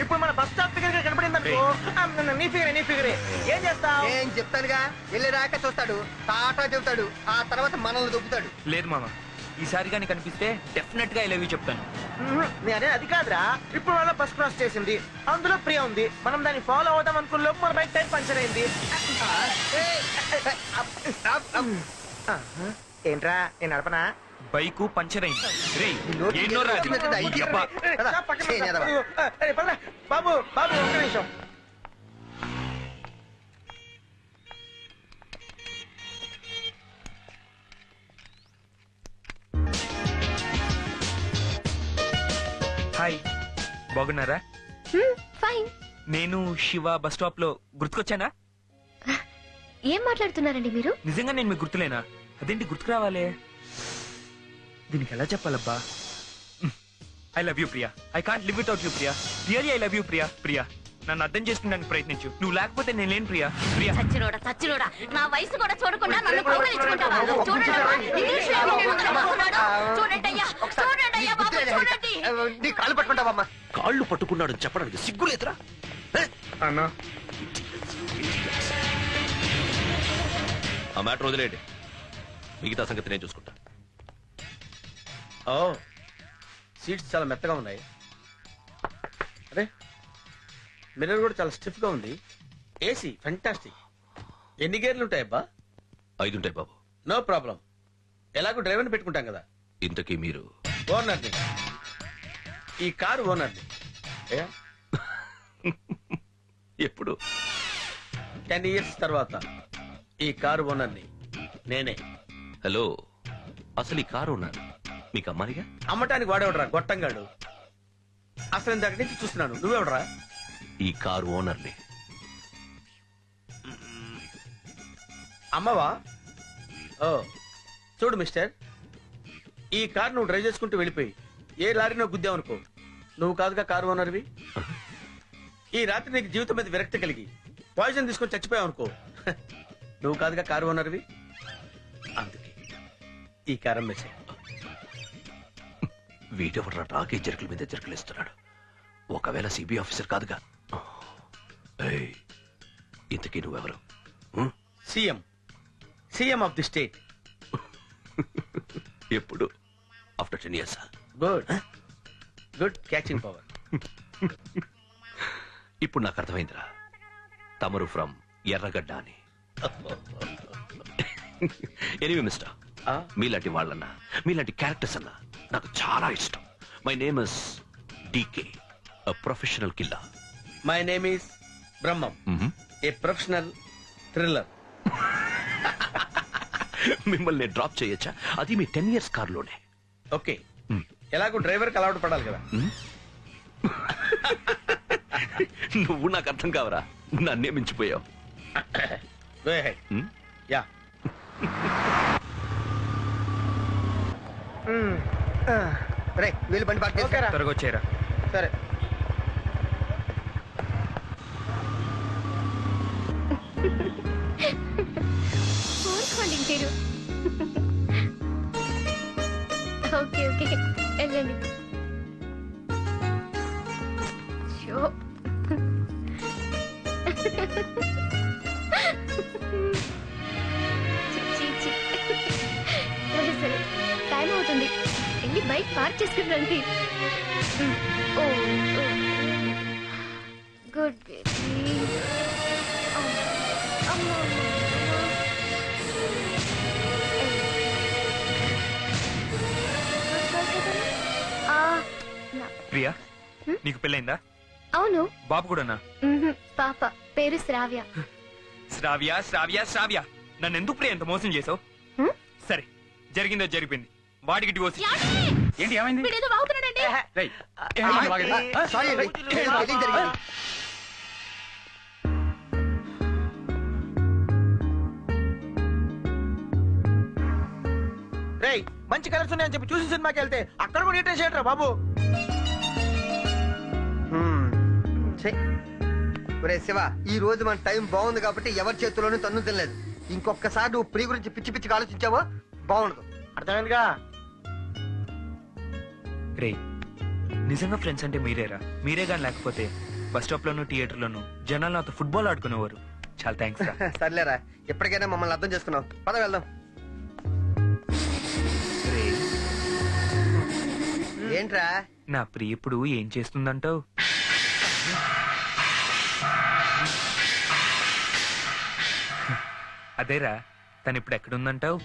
ఇప్పుడు మన బస్ స్టాప్ ఫిగర్ కనపడింది అనుకో. నీ ఫిగరే ఏం చేస్తావు? ఏం చెప్తానుగా. వెళ్ళి రాక చూస్తాడు, టాటా చెబుతాడు, ఆ తర్వాత మనల్ని దొబ్బుతాడు. లేదు మామ, ఈసారి కానీ కనిపిస్తే డెఫినెట్ గా ఐ లవ్ యూ చెప్తాను. నేనే అది కాదురా. ఇప్పుడు మన బస్ క్రాస్ చేసింది, అందులో ప్రియ ఉంది. మనం దాన్ని ఫాలో అవుదాం అనుకున్న లోపు మన బైక్ టైర్ పంచర్ అయింది. ఏంట్రా, నేను నడపనా? బైక్ పంచర్ అయింది. రేయ్, బాబు బాబు ఒక్క నిమిషం. హాయ్, బాగున్నారా? ఫైన్. నేను శివ బస్ స్టాప్ లో గుర్తుకొచ్చానా? ఏం మాట్లాడుతున్నారండి మీరు? నిజంగా నేను మీకు గుర్తులేనా? అదేంటి గుర్తుకు రావాలే? దీనికి ఎలా చెప్పాలబ్బా? I love you Priya. I can't live without you Priya. Really I love you Priya. Priya, నన్ను అర్థం చేసుకున్నానికి ప్రయత్నించు. నువ్వు లేకపోతే నేను లేను ప్రియా. ప్రియా, చచ్చినోడా నా వయసు కూడా చూడకుండా నన్ను కౌగిలించుకుంటావా? చూడండి అయ్యా, బాబు చూడండి. నీ కాళ్ళు పట్టుకుంటావమ్మా. కాళ్ళు పట్టుకున్నాడు చెప్పడానికి సిగ్గులేదురా? అన్నా, ఆ మ్యాటర్ వదిలేండి, మిగతా సంగతి నేను చూసుకుంటా. ఓ, సీట్స్ చాలా మెత్తగా ఉన్నాయి. అరే, మిర్రర్ కూడా చాలా స్టిఫ్ గా ఉంది. AC fantastic. ఎన్ని గేర్లు ఉంటాయబ్బా? 5 ఉంటాయి బాబు. No problem. ఎలాగో డ్రైవర్ని పెట్టుకుంటాం కదా. ఇంతకీ మీరు? ఓనర్ని. ఈ కారు ఓనర్ని. ఎప్పుడు? 10 years తర్వాత ఈ కారు ఓనర్ని నేనే. హలో, అసలు ఈ కారు ఉన్నారు మీకు అమ్మాలిగా? అమ్మటానికి వాడేవడరా గొట్టంగాడు. అసలు ఇంతకు నుంచి చూస్తున్నాను. నువ్వెవడరా? ఈ కారు ఓనర్ని. అమ్మవా? ఓ చూడు మిస్టర్, ఈ కార్ నువ్వు డ్రైవ్ చేసుకుంటూ వెళ్ళిపోయి ఏ లారీ నువ్వు గుద్దావనుకో, నువ్వు కాదుగా కారు ఓనర్వి. ఈ రాత్రి నీకు జీవితం మీద విరక్తి కలిగి పాయిజన్ తీసుకొని చచ్చిపోయావు అనుకో, నువ్వు కాదుగా కారు ఓనర్వి. అందుకే ఈ కారు అమ్మేసే. వీడెవడ్రా నాకే జరుకుల మీద జరుకులేస్తున్నాడు? ఒకవేళ సిబిఐ ఆఫీసర్ కాదుగా? ఏయ్, ఇంతకీ నువ్వెవరు? CM of the state. ఎప్పుడు? After 10 years. Good catching power. ఇప్పుడు నాకు అర్థమైందిరా, తమరు ఫ్రమ్ ఎర్రగడ్డ అని. ఎనీవే మిస్టర్, మీలాంటి వాళ్ళన్నా మీలాంటి క్యారెక్టర్స్ అన్నా నాకు చాలా ఇష్టం. My name is DK, professional killer. My name is Brahmam, a professional thriller. మిమ్మల్ని డ్రాప్ చేయొచ్చా? అది మీ 10 years కార్లోనే. ఓకే, ఎలాగో డ్రైవర్కి అలవాటు పడాలి కదా. నువ్వు నాకు అర్థం కావరా, నన్నే మించిపోయావు. యా వీళ్ళు బండి పార్క్ చేస్తారా? త్వరగా వచ్చేరా. సరే. కోరుకోండి మీరు. ఓకే ఓకే వెళ్ళండి. షో సరే సరే, టైం అవుతుంది, వెళ్ళి బైక్ పార్క్ చేసుకుని రండి. ఓ గుడ్ బేబీ. ప్రియా, నీకు పెళ్ళైందా? అవును. బాబు కూడానా? పాప పేరు శ్రావ్య. శ్రావ్య శ్రావ్య శ్రావ్య, నన్ను ఎందుకు ప్రియ ఎంత మోసం చేసావు? సరే, జరిగిందో జరిగిపోయింది. వాడికి డివోర్స్. ఏంటి ఏమైంది? రేయ్, మంచి కలర్స్ ఉన్నాయని చెప్పి చూసి సినిమాకి వెళ్తే అక్కడ కూడా ఇంట్రెస్ట్ చేయట్రా బాబు. ఒరే శివ, ఈ రోజు మన టైం బాగుంది కాబట్టి ఎవరి చేతిలోనూ తన్ను తినలేదు. ఇంకొకసారి నువ్వు ప్రియ గురించి పిచ్చి పిచ్చిగా ఆలోచించావో బాగుండదు. అర్థమైందిగా? రే, నిజంగా ఫ్రెండ్స్ అంటే మీరేరా? మీరే గాని లేకపోతే బస్ స్టాప్ లోను థియేటర్ లోను జనాలు నాతో ఫుట్బాల్ ఆడుకునేవారు. చాలా థ్యాంక్స్ రా. సర్లేరా, ఎప్పటికైనా మమ్మల్ని అర్థం చేసుకున్నావు. పద వెళ్దాం. ఏంట్రా? నా ప్రియ ఇప్పుడు ఏం చేస్తుందంటావు? అదేరా, తను ఇప్పుడు ఎక్కడుందంటావు?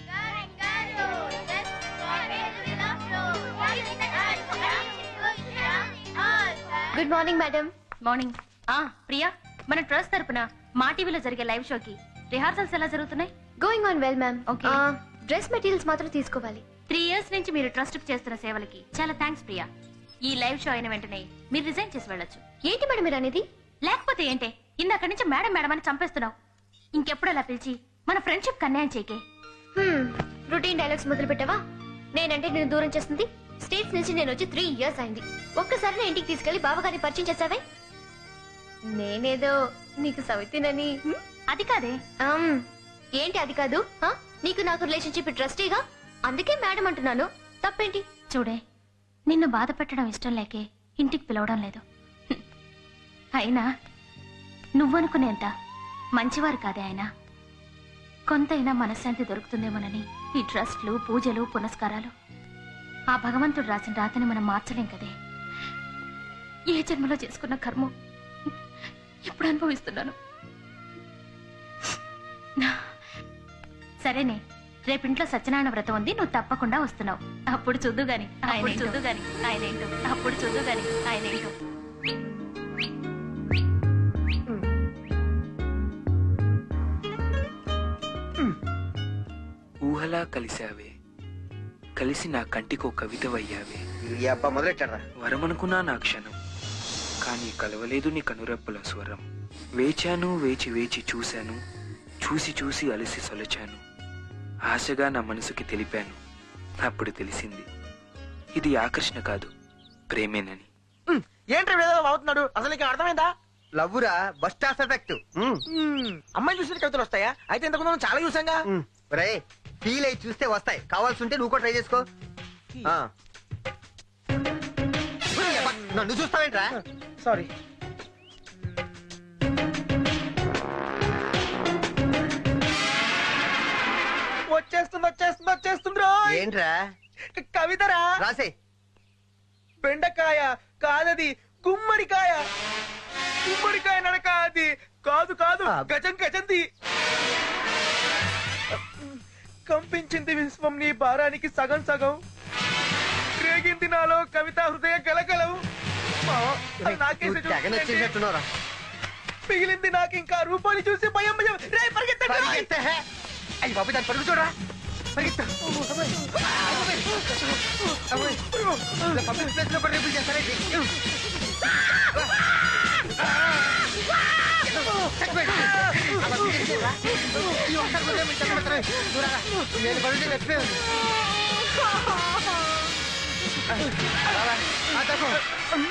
Good morning madam. Morning. Priya, మన ట్రస్ట్ తరపున మా టీవీలో జరిగే లైవ్ షోకి రిహార్సల్స్ ఎలా జరుగుతున్నాయి? Going on well ma'am. Okay. Dress materials మాత్రం తీసుకోవాలి. 3 years నుంచి మీరు ట్రస్ట్ కి చేస్తున్న సేవలకి చాలా థ్యాంక్స్ ప్రియా. ఈ లైవ్ షో అయిన వెంటనే మీరు రిజైన్ చేసి వెళ్ళొచ్చు. ఏంటి మేడం మీరు అనేది? లేకపోతే ఏంటే, ఇందాక నుంచి మేడం మేడం అని చంపేస్తున్నావు. ఇంకెప్పుడు అలా పిలిచి మన ఫ్రెండ్షిప్ అన్యాయం చేయకే. రొటీన్ డైలాగ్స్ మొదలు పెట్టావా? నేనంటే నేను దూరం చేస్తుంది. స్టేట్స్ నుంచి నేను వచ్చి 3 years అయింది. ఒక్కసారి నా ఇంటికి తీసుకెళ్లి బావగారిని పరిచయం చేసావే. నేనేదో నీకు సవితినని. అది కాదే. ఏంటి అది కాదు? నీకు నాకు రిలేషన్షిప్ ట్రస్టీగా, అందుకే మేడం అంటున్నాను. తప్పేంటి? చూడే, నిన్ను బాధ పెట్టడం ఇష్టం లేకే ఇంటికి పిలవడం లేదు. అయినా నువ్వనుకునేంత మంచివారు కాదే ఆయన. కొంతైనా మనశ్శాంతి దొరుకుతుందేమోనని ఈ ట్రస్ట్లు, పూజలు, పునస్కారాలు. ఆ భగవంతుడు రాసిన రాతని మనం మార్చలేం కదే. ఏ జన్మలో చేసుకున్న కర్మ ఇప్పుడు అనుభవిస్తున్నాను. సరేనే, రేపింట్లో సత్యనారాయణ వ్రతం ఉంది, నువ్వు తప్పకుండా వస్తున్నావు. అప్పుడు చూద్దు గాని ఆయన ఏంటో. అప్పుడు చూద్దు గాని ఆయన ఏంటో. ఊహలా కలిసావే, కలిసి నా కంటికో కవితవయ్యావే. మొదలెట్టారా? వరమనుకున్నా నా క్షణం కానీ కలవలేదు నీ కనురెప్పల స్వరం. వేచాను వేచి వేచి చూశాను, చూసి చూసి అలసి సొలచాను. ఆశగా నా మనసుకి తెలిపాను, అప్పుడు తెలిసింది ఇది ఆకర్షణ కాదు ప్రేమేనని. ఏంటి అవుతున్నాడు అసలు నీకు అర్థమైందా? లవ్వురా బస్ స్టాప్ ఎఫెక్ట్. అమ్మాయి చూసిన కవితలు వస్తాయా? అయితే ఇంతకుముందు మనం చాలా చూసాంగా. రే ఫీల్ అయి చూస్తే వస్తాయి, కావాల్సి ఉంటే నువ్వు కూడా ట్రై చేసుకో. నన్ను చూస్తావేంట్రా? సారీ. వచ్చేస్తుంది ఏంట్రా? కవితరా. రాసే. బెండకాయ కాదది, గుమ్మడికాయ. గుమ్మడికాయ నడక అది కాదు కాదు, గజంది. కంపించింది విశ్వం నీ భారానికి సగం సగం. రేగింది నాలో కవిత హృదయ గలగలవు. నచ్చినట్టున్నారా? మిగిలింది నాకు ఇంకా రూపాన్ని చూసి భయం భయం. రే పరిగెత్తండి. అయ్యి బాబు దాన్ని పరుగు చూడరా. పరిగెత్తా. పబ్లిక్ ప్లేస్ లో కూడా రేపులు చేస్తారండి. నేను పడితే చచ్చిపోయాను.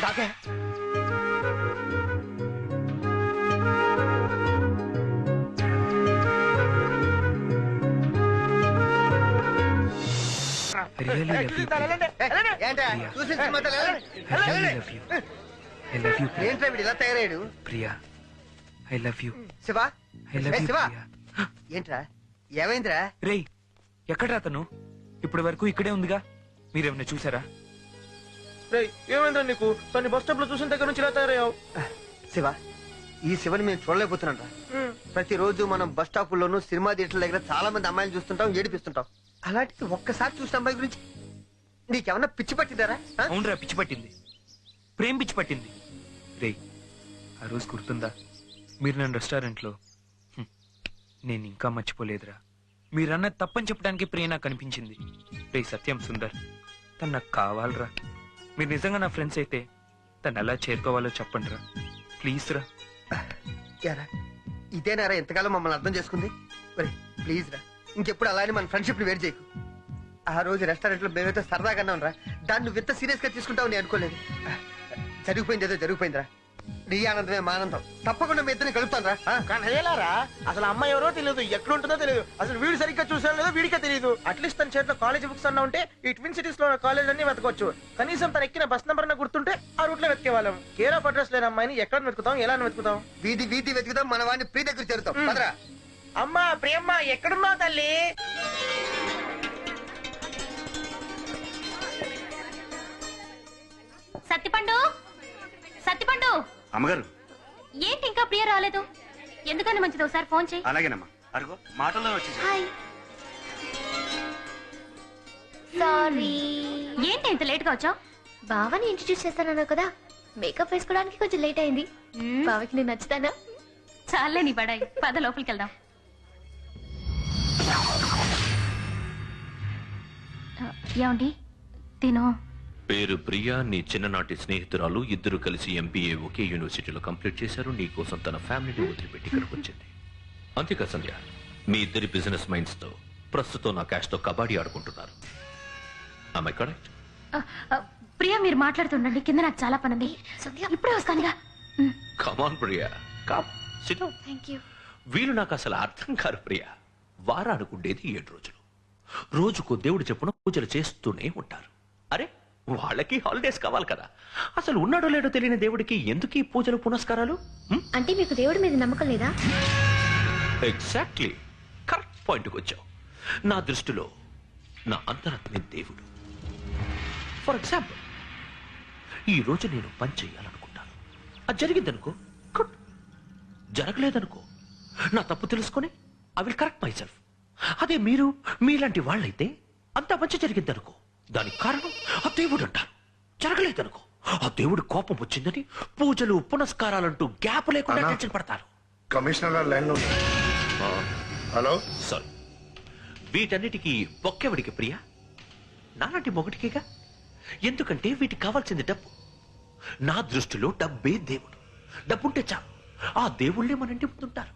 దాకే ఏంట్రా వీడు ఇలా తయారయ్యాడు? Priya I love you. Shiva I love you Shiva Priya. ఏంట్రా ఏమైందిరా? రేయ్ ఎక్కడ్రా తను? ఇప్పటి వరకు ఇక్కడే ఉందిగా, మీరేమన్నా చూసారా? ఏమైందా నీకు? తను బస్ స్టాప్ లో చూసిన దగ్గర నుంచి ఇలా తయారయ్యావు. శివ ఈ శివని మేము చూడలేకపోతున్నాం రా. ప్రతిరోజు మనం బస్ స్టాప్ లోను సినిమా థియేటర్ల దగ్గర చాలా మంది అమ్మాయిలు చూస్తుంటాం, ఏడిపిస్తుంటాం. అలాంటిది ఒక్కసారి చూసిన అమ్మాయి గురించి నీకేమన్నా పిచ్చి పట్టిందారా? అవునరా, పిచ్చి పట్టింది, ప్రేమ పిచ్చి పట్టింది. రేయ్ ఆ రోజు గుర్తుందా మీరు నన్ను రెస్టారెంట్లో? నేను ఇంకా మర్చిపోలేదురా. మీరన్నది తప్పని చెప్పడానికి ప్రియ నాకు కనిపించింది. రే సత్యం సుందర్, తను నాకు కావాలరా. మీరు నిజంగా నా ఫ్రెండ్స్ అయితే తను ఎలా చేరుకోవాలో చెప్పండి రా, ప్లీజ్ రా. ఇదేనారా ఎంతకాలం మమ్మల్ని అర్థం చేసుకుంది? మరి ప్లీజ్ రా, ఇంకెప్పుడు అలానే మన ఫ్రెండ్షిప్ ని వేరు చేయకు. ఆ రోజు రెస్టారెంట్ లో మేమైతే సరదాగా అన్నాం రా, దాన్ని నువ్వు ఎంత సీరియస్ గా తీసుకుంటావు నేను అనుకోలేదు. జరిగిపోయింది ఏదో జరిగిపోయిందిరా. నీ ఆనందమే మా ఆనందం. తప్పకుండా మీ ఇద్దరిని కలుపుతాను రా. కానీ అయ్యేలారా, అసలు అమ్మాయి ఎవరో తెలియదు, ఎక్కడ ఉంటుందో తెలియదు, అసలు వీడు సరిగ్గా చూసాడో లేదో వీడికే తెలియదు. అట్లీస్ట్ తన చేతిలో కాలేజ్ బుక్స్ అన్నా ఉంటే ఈ ట్విన్ సిటీస్ లో కాలేజ్ అన్ని వెతకొచ్చు. కనీసం తన ఎక్కిన బస్ నెంబర్ అన్న గుర్తుంటే ఆ రూట్ లో వెతికే వాళ్ళం. కేర్ ఆఫ్ అడ్రస్ లేని అమ్మాయిని ఎక్కడ వెతుకుతాం, ఎలా వెతుకుతాం? వీధి వీధి వెతుకుతాం, మన వాడిని ప్రీ దగ్గర చేరుతాం. పదరా. అమ్మా ప్రియమ్మ ఎక్కడున్నావు తల్లి? సత్తిపండు, సత్తిపండు. అమ్మగారు ఏంటి ఇంకా ప్రియ రాలేదు? ఎందుకని మంచిది ఒకసారి ఫోన్ చేయి. అలాగేనమ్మా. అరుగో మాటల్లో వచ్చేసి. హాయ్. సారీ. ఏంటి ఇంత లేట్ గా వచ్చావు? బావని ఇంట్రడ్యూస్ చేస్తానన్నా కదా, మేకప్ వేసుకోవడానికి కొంచెం లేట్ అయింది. బావకి నేను నచ్చుతానా? చాలే నీ బడాయి, పద లోపలికి వెళ్దాం. ఏమండి తిను? పేరు ప్రియా, నీ చిన్ననాటి స్నేహితురాలు. ఇద్దరు కలిసి ఎంబీఏ ఒకే యూనివర్సిటీలో కంప్లీట్ చేశారు. నీ కోసం తన ఫ్యామిలీని వదిలిపెట్టి ఇక్కడికి వచ్చింది. అంతేకా సంధ్య, మీ ఇద్దరి బిజినెస్ మైండ్స్ తో ప్రస్తుతం నా క్యాష్ తో కబాడీ ఆడుకుంటున్నారు. ఆమె కరెక్ట్? ప్రియా మీరు మాట్లాడుతుండండి, కింద నాకు చాలా పని ఉంది. ఇప్పుడే వస్తానుగా. Come on Priya, come sit down. Thank you. వీళ్ళు నాకు అసలు అర్థం కారు ప్రియా. వారానికి ఉండేది 7 రోజులు. రోజుకో దేవుడు చెప్పున పూజలు చేస్తూనే ఉంటారు. అరే వాళ్ళకి హాలిడేస్ కావాలి కదా. అసలు ఉన్నాడో లేడో తెలియని దేవుడికి ఎందుకు ఈ పూజలు పునస్కారాలు? అంటే మీకు దేవుడి మీద నమ్మకం లేదా? ఎగ్జాక్ట్లీ, కరెక్ట్ పాయింట్కి వచ్చావు. నా దృష్టిలో నా అంతరాత్మే దేవుడు. ఫర్ ఎగ్జాంపుల్, ఈ రోజు నేను పని చేయాలనుకుంటాను, అది జరిగిందనుకో గుడ్, జరగలేదనుకో నా తప్పు తెలుసుకొని I will correct my self. అదే మీరు మీలాంటి వాళ్ళైతే అంత మంచి జరిగిందనుకో, దానికి కారణం ఆ దేవుడు అంటారు. జరగలేదనుకో ఆ దేవుడు కోపం వచ్చిందని పూజలు పునస్కారాలంటూ గ్యాప్ లేకుండా టెన్షన్ పడతారు. కమిషనర్ లైన్ లో. Hello sorry. వీటన్నిటికీ బొక్కెవడికి ప్రియా? నాలాంటి మొగటికిగా. ఎందుకంటే వీటికి కావాల్సింది డబ్బు. నా దృష్టిలో డబ్బే దేవుడు. డబ్బుంటే చాలు, ఆ దేవుళ్ళే మన ఇంటి ముందుంటారు.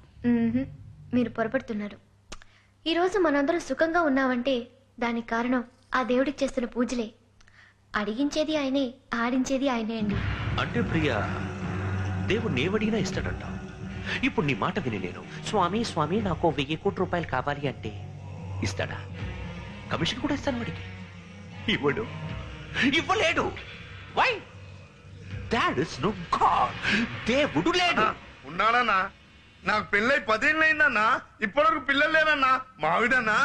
మీరు పొరపడుతున్నారు. ఈ రోజు మనందరం సుఖంగా ఉన్నామంటే దానికి కారణం ఆ దేవుడికి చేస్తున్న పూజలే. అడిగించేది ఆయనే, ఆడించేది ఆయనే అండి. అంటే ప్రియా, దేవుడు నేవడిగినా ఇస్తాడంట. ఇప్పుడు నీ మాట విని నేను స్వామి స్వామి నాకు 1000 కోట్ల రూపాయలు కావాలి అంటే ఇస్తాడా? కమిషన్ కూడా ఇస్తాను వాడికి. ఇవ్వడు, ఇవ్వలేడు. Why? That is no god. దేవుడు లేడు. ఉన్నాడన్నా, నాకు పెళ్ళై 10 ఏళ్ళు అయిందన్నా, ఇప్పటివరకు పిల్లలు లేరన్నా. మావిడన్నా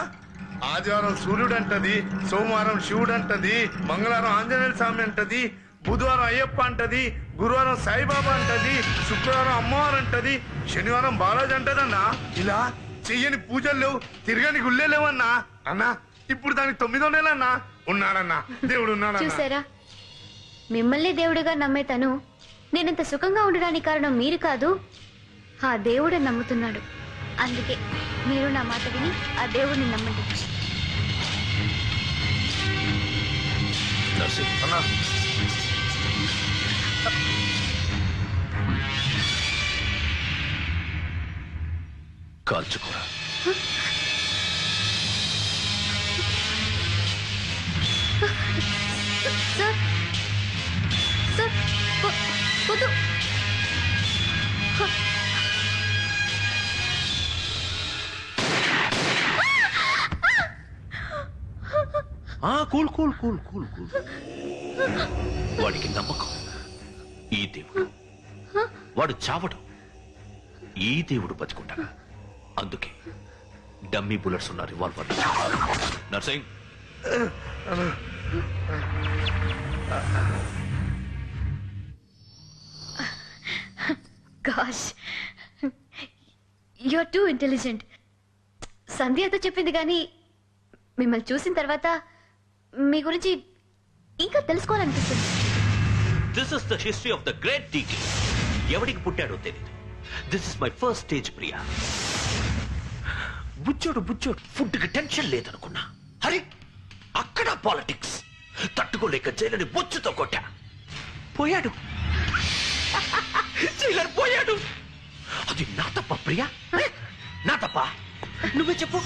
ఆదివారం సూర్యుడు అంటది, సోమవారం శివుడు అంటది, మంగళవారం ఆంజనేయ స్వామి అంటది, బుధవారం అయ్యప్ప అంటది, గురువారం సాయిబాబా అంటది, శుక్రవారం అమ్మవారు అంటది, శనివారం బాలాజీ అంటదన్నా. ఇలా చెయ్యని పూజలు లేవు, తిరగని గుళ్ళే లేవన్నా. అన్నా ఇప్పుడు దానికి 9వ నెలన్నా. ఉన్నాడన్నా, దేవుడు ఉన్నాడన్నా. చూసారా, మిమ్మల్ని దేవుడిగా నమ్మే తను నేనంత సుఖంగా ఉండడానికి కారణం మీరు కాదు, ఆ దేవుడే నమ్ముతున్నాడు. అందుకే మీరు నా మాట విని ఆ దేవుడిని నమ్మండి. అన్నా కాల్చుకోరా. సార్ సార్ వద్దు. Cool cool cool cool cool. వాడికి నమ్మకం ఈ దేవుడు, వాడు చావడు, ఈ దేవుడు బతుకుంటాడు. అందుకే డమ్మీ బుల్లెట్స్ ఉన్న revolver. Narsing, gosh, you are too intelligent. సంధ్యతో చెప్పింది కానీ మిమ్మల్ని చూసిన తర్వాత మీ గురించి ఇంకా తెలుసుకోవాలనిపిస్తుంది. This is the history of the great DK. ఎవడికి పుట్టాడో తెలియదు. This is my first stage Priya. బుచ్చోడు ఫుడ్కి టెన్షన్ లేదనుకున్నా. హరి, అక్కడ పాలిటిక్స్ తట్టుకోలేక జైలుని బొచ్చుతో కొట్టా. పోయాడు, జైలర్ పోయాడు. అది నా తప్ప ప్రియా? నా తప్ప? నువ్వే చెప్పు.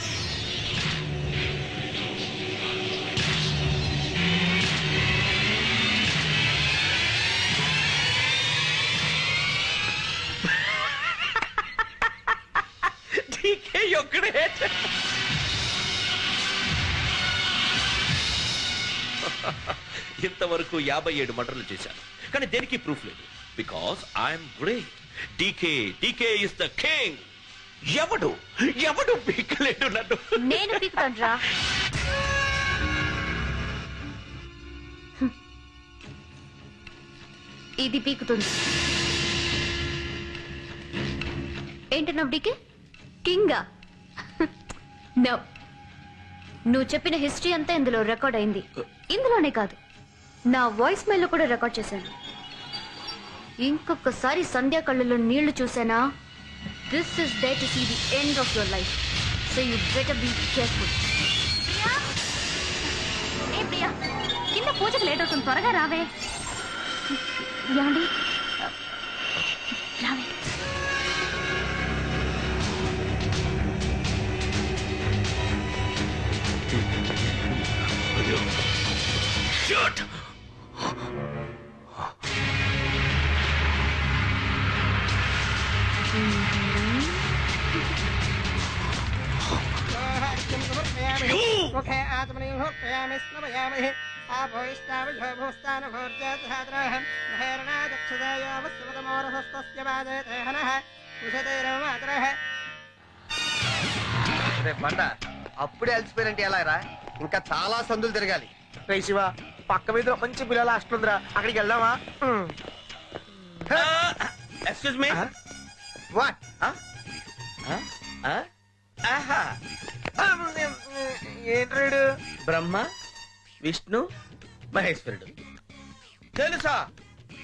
ఇంతవరకు 57 మర్డర్లు చేశాను, కానీ దేనికి ప్రూఫ్ లేదు. Because I'm great. DK is the king. ఎవడు పీకలేడు నన్ను. నేను పీకుతానురా. ఇది పీకుతుంది. ఏంటన్నావు డీకే? కింగా? నో, నువ్వు చెప్పిన హిస్టరీ అంతా ఇందులో రికార్డ్ అయింది. ఇందులోనే కాదు, నా వాయిస్ మెయిల్ లో కూడా రికార్డ్ చేశాను. ఇంకొకసారి సంధ్య కళ్ళలో నీళ్లు చూసానా, this is day to see the end of your life. So you better be careful. ఏ ప్రియా, కింద పూజకు లేట్ అవుతుంది, త్వరగా రావే. ఏమండి, రావే. Shut! బండ అప్పుడే అలసిపోయినంటే ఎలా రా? ఇంకా చాలా సందులు తిరగాలి. శివ, పక్క మీద మంచి పిల్లల హాస్టల్ ఉందిరా, అక్కడికి వెళ్దామా? Excuse me. వాట్? ఏంట్రాడు? బ్రహ్మ, విష్ణు, మహేశ్వరుడు. తెలుసా?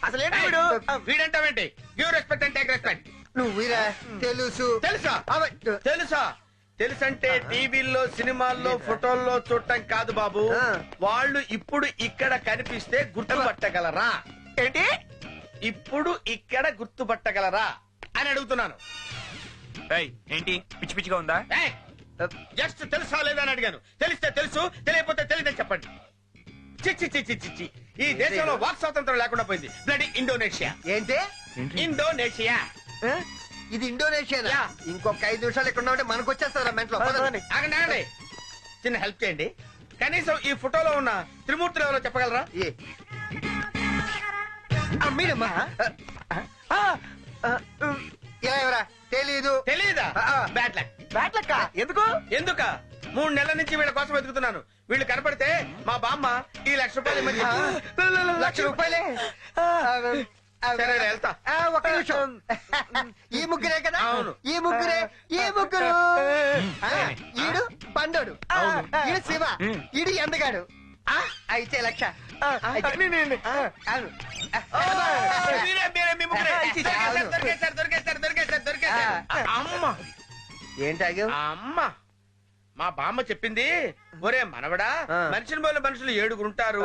అసలు ఏంటి వీడు? వీడంటావేంటి? Give respect and take respect. నువ్వు తెలుసు. తెలుసా? తెలుసా? తెలుసంటే టీవీల్లో, సినిమాల్లో, ఫోటోల్లో చూడటం కాదు బాబు. వాళ్ళు ఇప్పుడు ఇక్కడ కనిపిస్తే గుర్తుపట్టగలరా? ఏంటి? ఇప్పుడు ఇక్కడ గుర్తుపట్టగలరా అని అడుగుతున్నాను. ఏంటి పిచ్చి పిచ్చిగా ఉందా? జస్ట్ తెలుసా లేదా అని అడిగాను. తెలిస్తే తెలుసు, తెలియకపోతే తెలియదని చెప్పండి. చిచ్చి ఈ దేశంలో వాక్ స్వాతంత్రం లేకుండా పోయింది. Bloody Indonesia. ఏంటి ఇండోనేషియా? ఇది ఇండోనేషియా? ఇంకొక 5 నిమిషాలు ఇక్కడ ఉంటే మనకు వచ్చేస్తారా మెంట్లో? ఆగండి, చిన్న హెల్ప్ చేయండి. కనీసం ఈ ఫోటోలో ఉన్న త్రిమూర్తులు ఎవరో చెప్పగలరా? మీరమ్మా ఎవరా? తెలీదా? Bad luck. ఎందుక 3 నెలల నుంచి వీళ్ళ కోసం వెతుకుతున్నాను. వీళ్ళు కనపడితే మా బామ్మ ఈ ₹1,00,000 ఇమ్మని ₹1,00,000? సరే వెళ్తా. ఒక్క నిమిషం. ఈ ముగ్గురే కదా? అవును. ఈ ముగ్గురు ఈడు బండోడు, ఈడు శివ, ఈడు ఎందగాడు. అయితే 1,00,000. ఏంటాగా అమ్మ? మా బామ్మ చెప్పింది, ఒరే మనవడా, మనిషిని పోయిన మనుషులు 7 ఉంటారు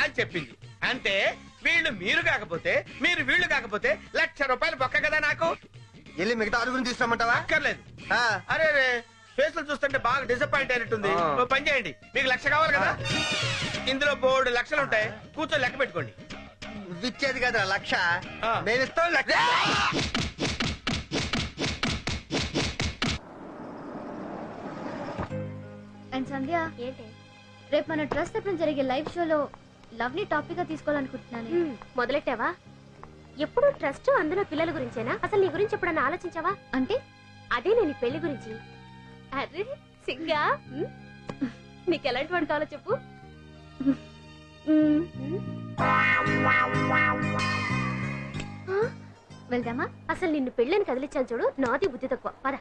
అని చెప్పింది. అంటే వీళ్ళు మీరు కాకపోతే, మీరు వీళ్ళు కాకపోతే ₹1,00,000 పక్క కదా నాకు. వెళ్ళి మిగతా 6 తీసుకురమ్మంటావా? అక్కర్లేదు. అరే ఫేసులు చూస్తుంటే బాగా డిసప్పాయింట్ అయినట్టుంది. పని చేయండి, మీకు 1,00,000 కావాలి కదా, ఇందులో 3 లక్షలు ఉంటాయి, కూర్చొని లెక్క పెట్టుకోండి. ఇచ్చేది కదా 1,00,000, నేను ఇస్తాను 1,00,000. అండ్ సంధ్య, ఏంటి రేపు మన ట్రస్ట్ తరపున జరిగే లైవ్ షోలో లవ్ ని టాపిక్ గా తీసుకోవాలనుకుంటున్నాను. మొదలెట్టావా? ఎప్పుడు ట్రస్ట్ అందులో పిల్లల గురించేనా? అసలు నీ గురించి ఎప్పుడన్నా ఆలోచించావా? అంటే అదే నేను పెళ్లి గురించి. అరే సింగా, నీకు ఎలాంటి వాడు కావాలో చెప్పు. వెళ్దామా? అసలు నిన్ను పెళ్ళని కదిలించాను చూడు, నాది బుద్ధి తక్కువ. పద.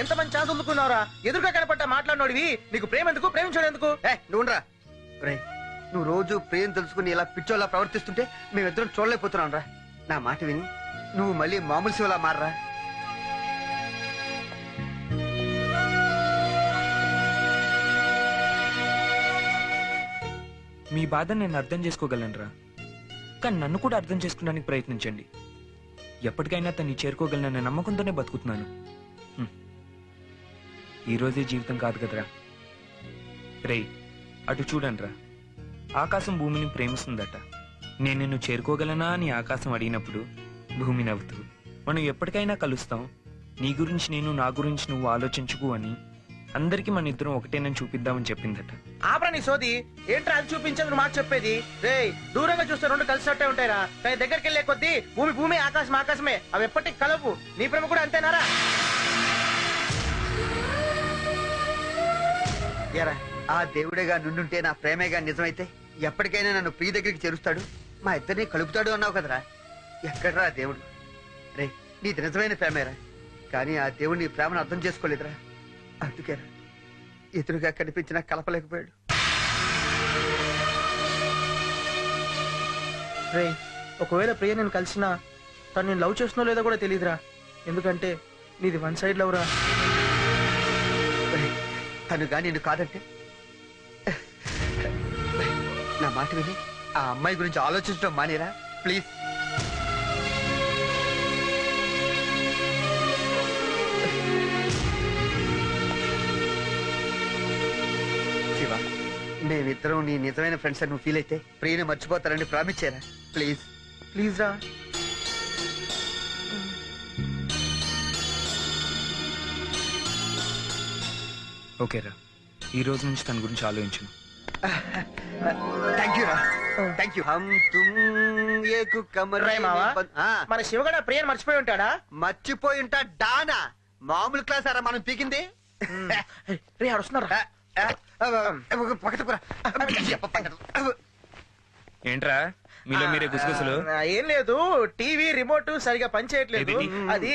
ఎంత మంచి ఛాన్స్ అందుకున్నావురా? ఎదురుగా కనపడ్డా మాట్లాడినోడివి, నీకు ప్రేమ ఎందుకు, ప్రేమించడం ఎందుకు? నువ్వురా, నువ్వు రోజు ప్రేమ తెలుసుకుని ఇలా పిచ్చోలా ప్రవర్తిస్తుంటే మేమిద్దరం చూడలేకపోతున్నాం రా. నా మాట విని నువ్వు మళ్ళీ మామూలు శివలా మారరా. మీ బాధ నేను అర్థం చేసుకోగలనురా, కానీ నన్ను కూడా అర్థం చేసుకోవడానికి ప్రయత్నించండి. ఎప్పటికైనా తన్ని చేరుకోగలనన్న నమ్మకంతోనే బతుకుతున్నాను. ఈ రోజే జీవితం కాదు కదరా. రేయ్, అటు చూడండిరా, ఆకాశం భూమిని ప్రేమిస్తుందట. నేను నిన్ను చేరుకోగలనా అని ఆకాశం అడిగినప్పుడు భూమి నవ్వుతూ, మనం ఎప్పటికైనా కలుస్తాం, నీ గురించి నేను, నా గురించి నువ్వు ఆలోచించుకు అని అందరికీ మన ఇద్దరం ఒకటేనని చూపిద్దామని చెప్పిందట. ఆపరా నీ సోది, ఏంట్రా అది చూపించదు మాకు చెప్పేది? రే, దూరంగా చూస్తే 2 కలిసినట్టే ఉంటాయిరా, కానీ దగ్గరికి వెళ్ళే కొద్దీ భూమి భూమి, ఆకాశం ఆకాశమే, అవి ఎప్పటికి కలవు. నీ ప్రేమ కూడా అంతేనారా? ఎరా, ఆ దేవుడేగా నుండుంటే నా ప్రేమేగా నిజమైతే ఎప్పటికైనా నన్ను ప్రియ దగ్గరికి చేరుస్తాడు, మా ఇద్దరిని కలుపుతాడు అన్నావు కదరా. ఎక్కడరా దేవుడు? రే, నీది నిజమైన ప్రేమేరా, కానీ ఆ దేవుడు నీ ప్రేమను అర్థం చేసుకోలేదురా. అందుకేరా ఎదురుగా కనిపించినా కలపలేకపోయాడు. రే ఒకవేళ ప్రియ నేను కలిసినా తను నేను లవ్ చేస్తున్నా లేదో కూడా తెలియదురా. ఎందుకంటే నీది వన్ సైడ్ లవ్ రా. తను కానీ నేను కాదంటే నా మాట విని ఆ అమ్మాయి గురించి ఆలోచించడం మానేరా ప్లీజ్. శివ, మేమిద్దరం నీ నిజమైన ఫ్రెండ్స్ అని నువ్వు ఫీల్ అయితే ప్రియని మర్చిపోతారని ప్రామిస్ చేయరా ప్లీజ్. ప్లీజ్ రా. ఓకే రా, ఈ రోజు నుంచి తన గురించి ఆలోచించు. థ్యాంక్ యూ రా, థ్యాంక్ యూ. హమ్ తుమ్ ఏక్ కమరే రే మావా, మన శివగడ ప్రియని మర్చిపోయి ఉంటాడా? మర్చిపోయి ఉంటా డానా. మామూలు క్లాస్ అరా మనం పీకింది. రే వస్తున్నారా? ఏంట్రా మీలో మీరే గుసగుసలు? ఏం లేదు, టీవీ రిమోట్ సరిగా పనిచేయట్లేదు. అది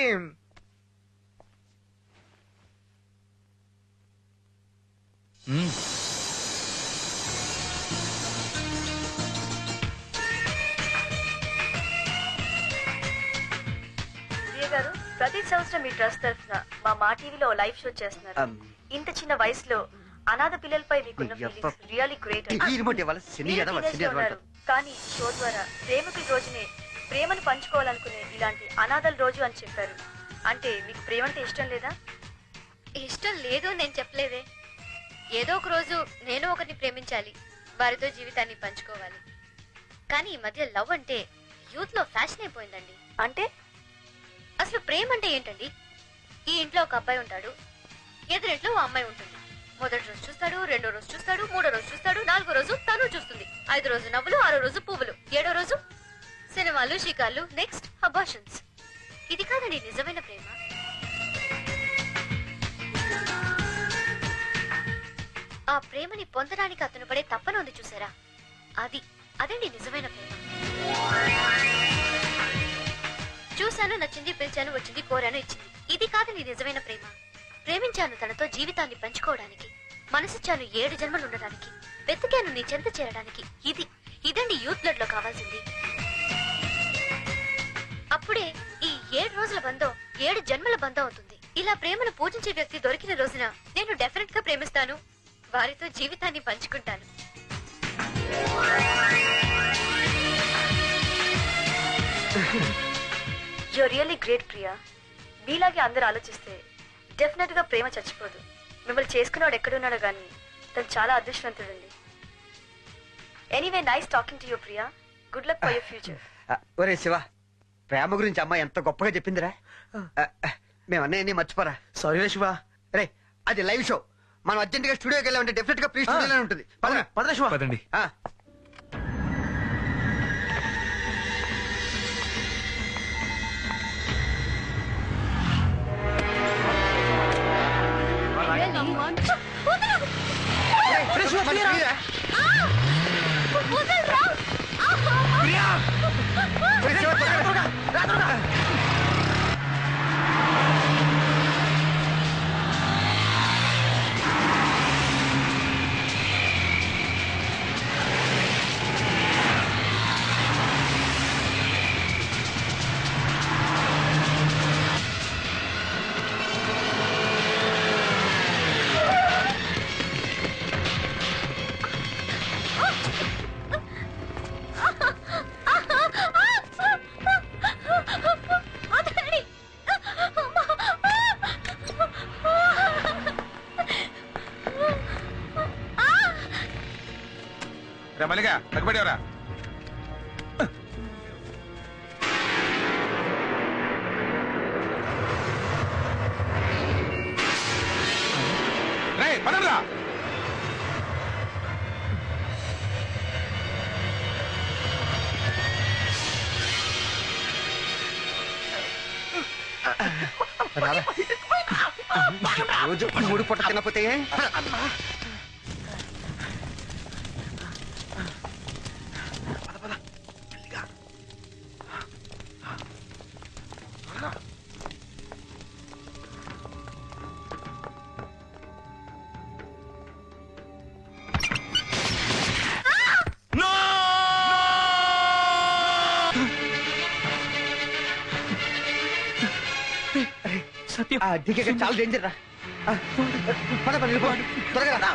గారు ప్రతి సంవత్సరం మీ ట్రస్ట్ తరఫున మా టీవీలో లైవ్ షో చేస్తున్నారు. ఇంత చిన్న వయసులో అనాథ పిల్లలపై మీకున్న ఫీలింగ్స్ రియల్లీ గ్రేట్. కానీ షో ద్వారా ప్రేమకి రోజునే ప్రేమను పంచుకోవాలనుకునే ఇలాంటి అనాథల రోజు అని చెప్పారు. అంటే మీకు ప్రేమ అంటే ఇష్టం లేదా? ఇష్టం లేదు నేను చెప్పలేదే. ఏదో ఒక రోజు నేను ఒకరిని ప్రేమించాలి, వారితో జీవితాన్ని పంచుకోవాలి. కానీ ఈ మధ్య లవ్ అంటే యూత్ లో ఫ్యాషన్ అయిపోయిందండి. అంటే అసలు ప్రేమ అంటే ఏంటండి? ఈ ఇంట్లో ఒక అబ్బాయి ఉంటాడు, ఎదురింట్లో ఓ అమ్మాయి ఉంటుంది. మొదటి రోజు చూస్తాడు, రెండో రోజు చూస్తాడు, మూడో రోజు చూస్తాడు, నాలుగో రోజు తను చూస్తుంది, 5వ రోజు నవ్వులు, 6వ రోజు పువ్వులు, 7వ రోజు సినిమాలు, షికార్లు, నెక్స్ట్ అబార్షన్స్. ఇది కాదండి నిజమైన ప్రేమ. ఆ ప్రేమని పొందడానికి అతను పడే తప్పన ఉంది చూసారా, అదండి నిజమైన ప్రేమ. చూశాను, నచ్చింది, పిలిచాను, వచ్చింది, కోరాను, ఇచ్చింది. ఇది కాదండి నిజమైన ప్రేమ. ప్రేమించాను తనతో జీవితాన్ని పంచుకోవడానికి, మనసిచ్చాను 7 జన్మలు ఉండడానికి, వెతికాను నీ చెంత చేరడానికి. ఇదండి యూత్ బ్లడ్ లో కావాల్సింది. అప్పుడే ఈ 7 రోజుల బంధం 7 జన్మల బంధం అవుతుంది. ఇలా ప్రేమను పూజించే వ్యక్తి దొరికిన రోజున నేను డెఫినెట్ గా ప్రేమిస్తాను, వారితో జీవితాన్ని పంచుకుంటాను. You're really great Priya. మీలాగే అందరూ ఆలోచిస్తే డెఫినెట్ గా ప్రేమ చచ్చిపోదు. మిమ్మల్ని చేసుకున్నాడు ఎక్కడున్నాడో గానీ తను చాలా అదృష్టవంతుడండి. Anyway nice talking to you Priya. Good luck for your future. ఒరే శివ, ప్రేమ గురించి అమ్మాయి ఎంత గొప్పగా చెప్పిందిరా. మేము అన్నీ మర్చిపోరా. సారీ శివ. రే అది లైవ్ షో, మనం అర్జెంట్ గా స్టూడియోకి వెళ్ళామంటే డెఫినెట్ గా ప్రీ స్టూడియోలో ఉంటుంది. పదరా శివ. పదండి. మల్లిగా తగ్గబడేవరా? రే పడరా. రోజు 3 పూట తినకపోతే సత్యం డీకే గారు చాలా డేంజర్ రా పద పద వెళ్ళిపో. త్వరగా రా.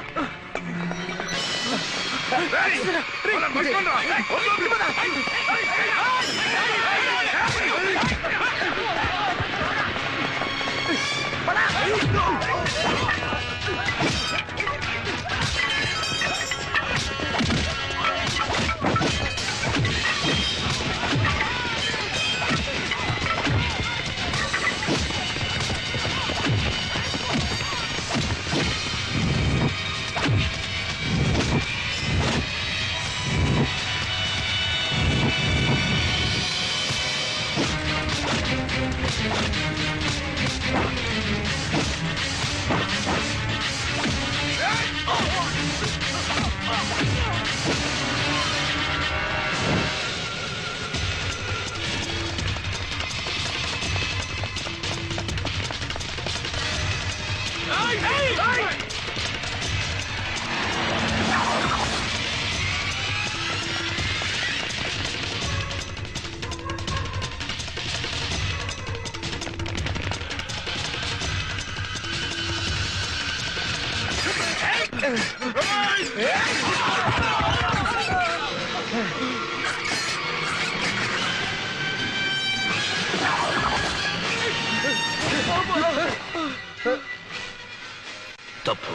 తప్పు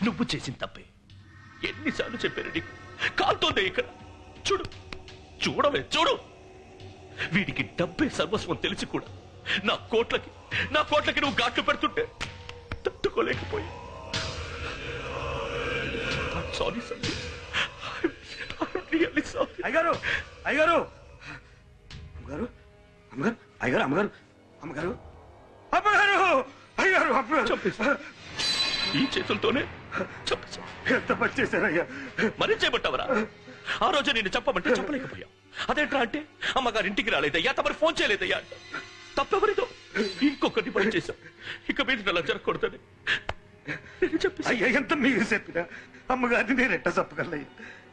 నువ్వు చేసిన తప్పే. ఎన్నిసార్లు చెప్పారు నీకు? కాలుతోందే ఇక్కడ. చూడు చూడవే చూడు. వీడికి డబ్బే సర్వస్వం తెలిసి కూడా నా కోట్లకి నువ్వు ఘాట్లు పెడుతుంటే తట్టుకోలేకపోయా. Sorry sorry. అయ్యగారు అయ్యగారు అమ్మగారు అమ్మగారు అయ్యగారు అమ్మగారు అమ్మగారు అమ్మగారు అయ్యారు అమ్మగారు చంపేశారు. ఈ చేతులతోనే చంపేశారు. ఎంత పని చేశారయ్యా? మరీ చేయబట్టావరా? ఆ రోజు నేను చెప్పమంటే చెప్పలేకపోయా. అదేంట్రా అంటే అమ్మగారు ఇంటికి రాలేదయ్యా, తమరు ఫోన్ చేయలేదయ్యా అంట. తప్పెవరిదో ఇంకొకటి పని చేశాం. ఇక మీద అలా జరగకూడదని అయ్యా ఎంత మీరు చెప్పినా అమ్మగారిని నేను ఎట్ట చెప్పగలయ్యా?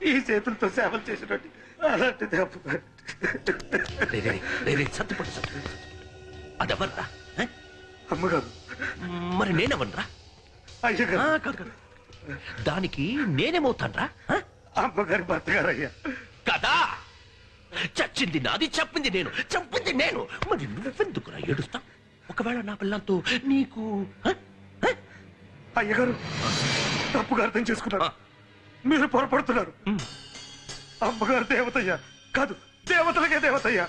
ఈ చేతులతో సేవలు చేసినట్టు అలాంటిది అమ్మగారు. సత్తుపడి అదెవర్రా? అమ్మగారు. మరి నేనెవన్రా? అయ్యగారు. దానికి నేనేమవుతాన్రా? అమ్మగారి భర్తగారయ్యా. కదా చచ్చింది నాది, చెప్పింది నేను, చంపింది నేను. మరి నువ్వెందుకురా ఏడుస్తా? ఒకవేళ నా పిల్లలతో నీకు అయ్యగారు తప్పుగా అర్థం చేసుకున్నారు. మీరు పొరపడుతున్నారు. అమ్మగారు దేవతయ్యా కాదు, దేవతలకే దేవతయ్యా.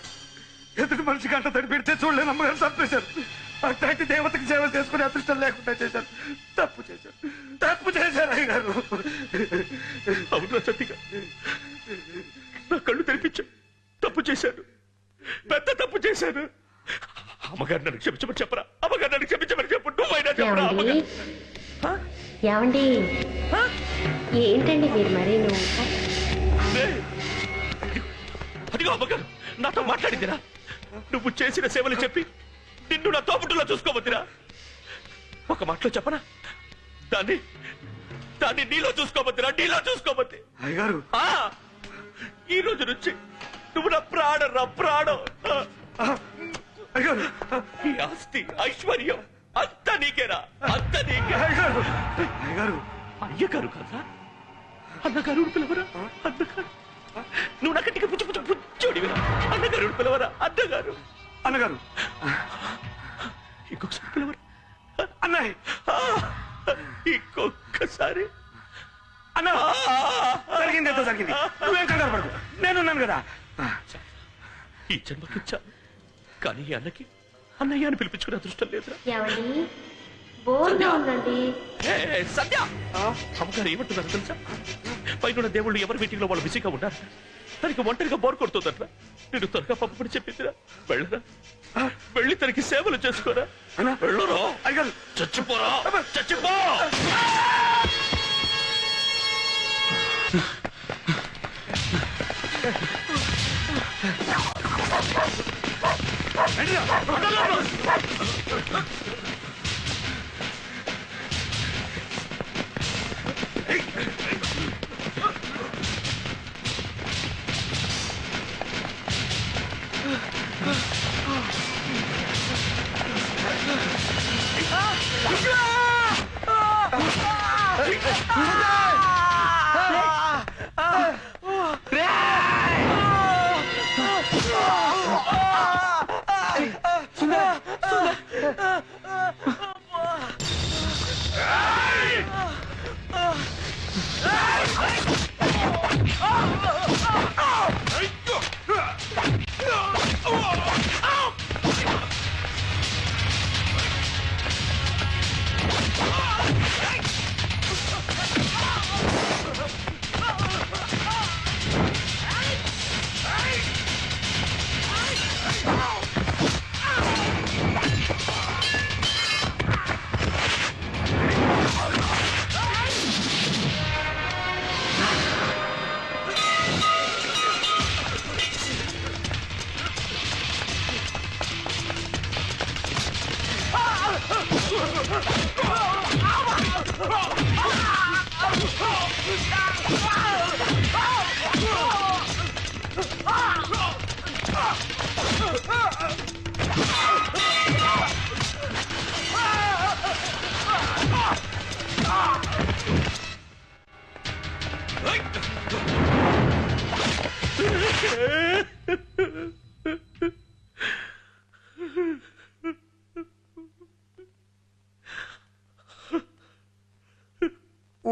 ఎదుటి మనిషి గంట తడి పెడితే చూడలేని అమ్మగారు చంపేశారు. అట్లాంటి దేవతకి సేవ చేసుకునే అదృష్టం లేకుండా చేశారు. తప్పు చేశారు అయ్యగారు. అవునా సత్తిగా? నా కళ్ళు తెరిపించా. తప్పు చేశాను, పెద్ద తప్పు చేశాను. అమ్మగారు నన్ను క్షమించమని చెప్పరా? అమ్మగారు నన్ను క్షమించమని చెప్పు. నువ్వైనా చెప్పరా? ఏమండి ఏంటండి మీరు మరి అదిగో అమ్మగారు నాతో మాట్లాడిందిరా. నువ్వు చేసిన సేవలు చెప్పి నిన్ను నా తోపుట్టులా చూసుకోవద్దురా. ఒక మాటలో చెప్పనా? దాన్ని నీలో చూసుకోవద్దురా, నీలో చూసుకోవద్దు. అయ్యగారు ఈ రోజు నుంచి నువ్వు నా ప్రాణం. ఈ ఆస్తి ఐశ్వర్యం అంతా నీకేరా, అంతా నీకే. అయ్యగారు కదా అన్నగారు పిలవరా? అన్నగారు నువ్వు నా కంటికి పుచ్చుడివిరా. అన్నగారు పిలవరా? అన్నగారు ఇంకొకసారి పిలవరా? అన్నయ్య ఇంకొకసారి. అన్నా జరిగింది ఎంతో జరిగింది. నువ్వేం కంగారు పడకు, నేనున్నాను కదా. ఈ జన్మకిచ్చా కానీ ఈ అన్నయ్య అని పిలిపించుకునే అదృష్టం లేదురా. సత్య అమ్మగారు ఏమంటున్నారు తెలుసా? పైన దేవుళ్ళు ఎవరి మీటింగ్ లో వాళ్ళు బిజీగా ఉన్నారు. తనకి ఒంటరిగా బోర్ కొడుతుందట్రా. నేను త్వరగా పంపమని చెప్పిందిరా. వెళ్ళరా, వెళ్ళి తనకి సేవలు చేసుకోరా. వెళ్ళరా అయ్యగారు. చచ్చిపో.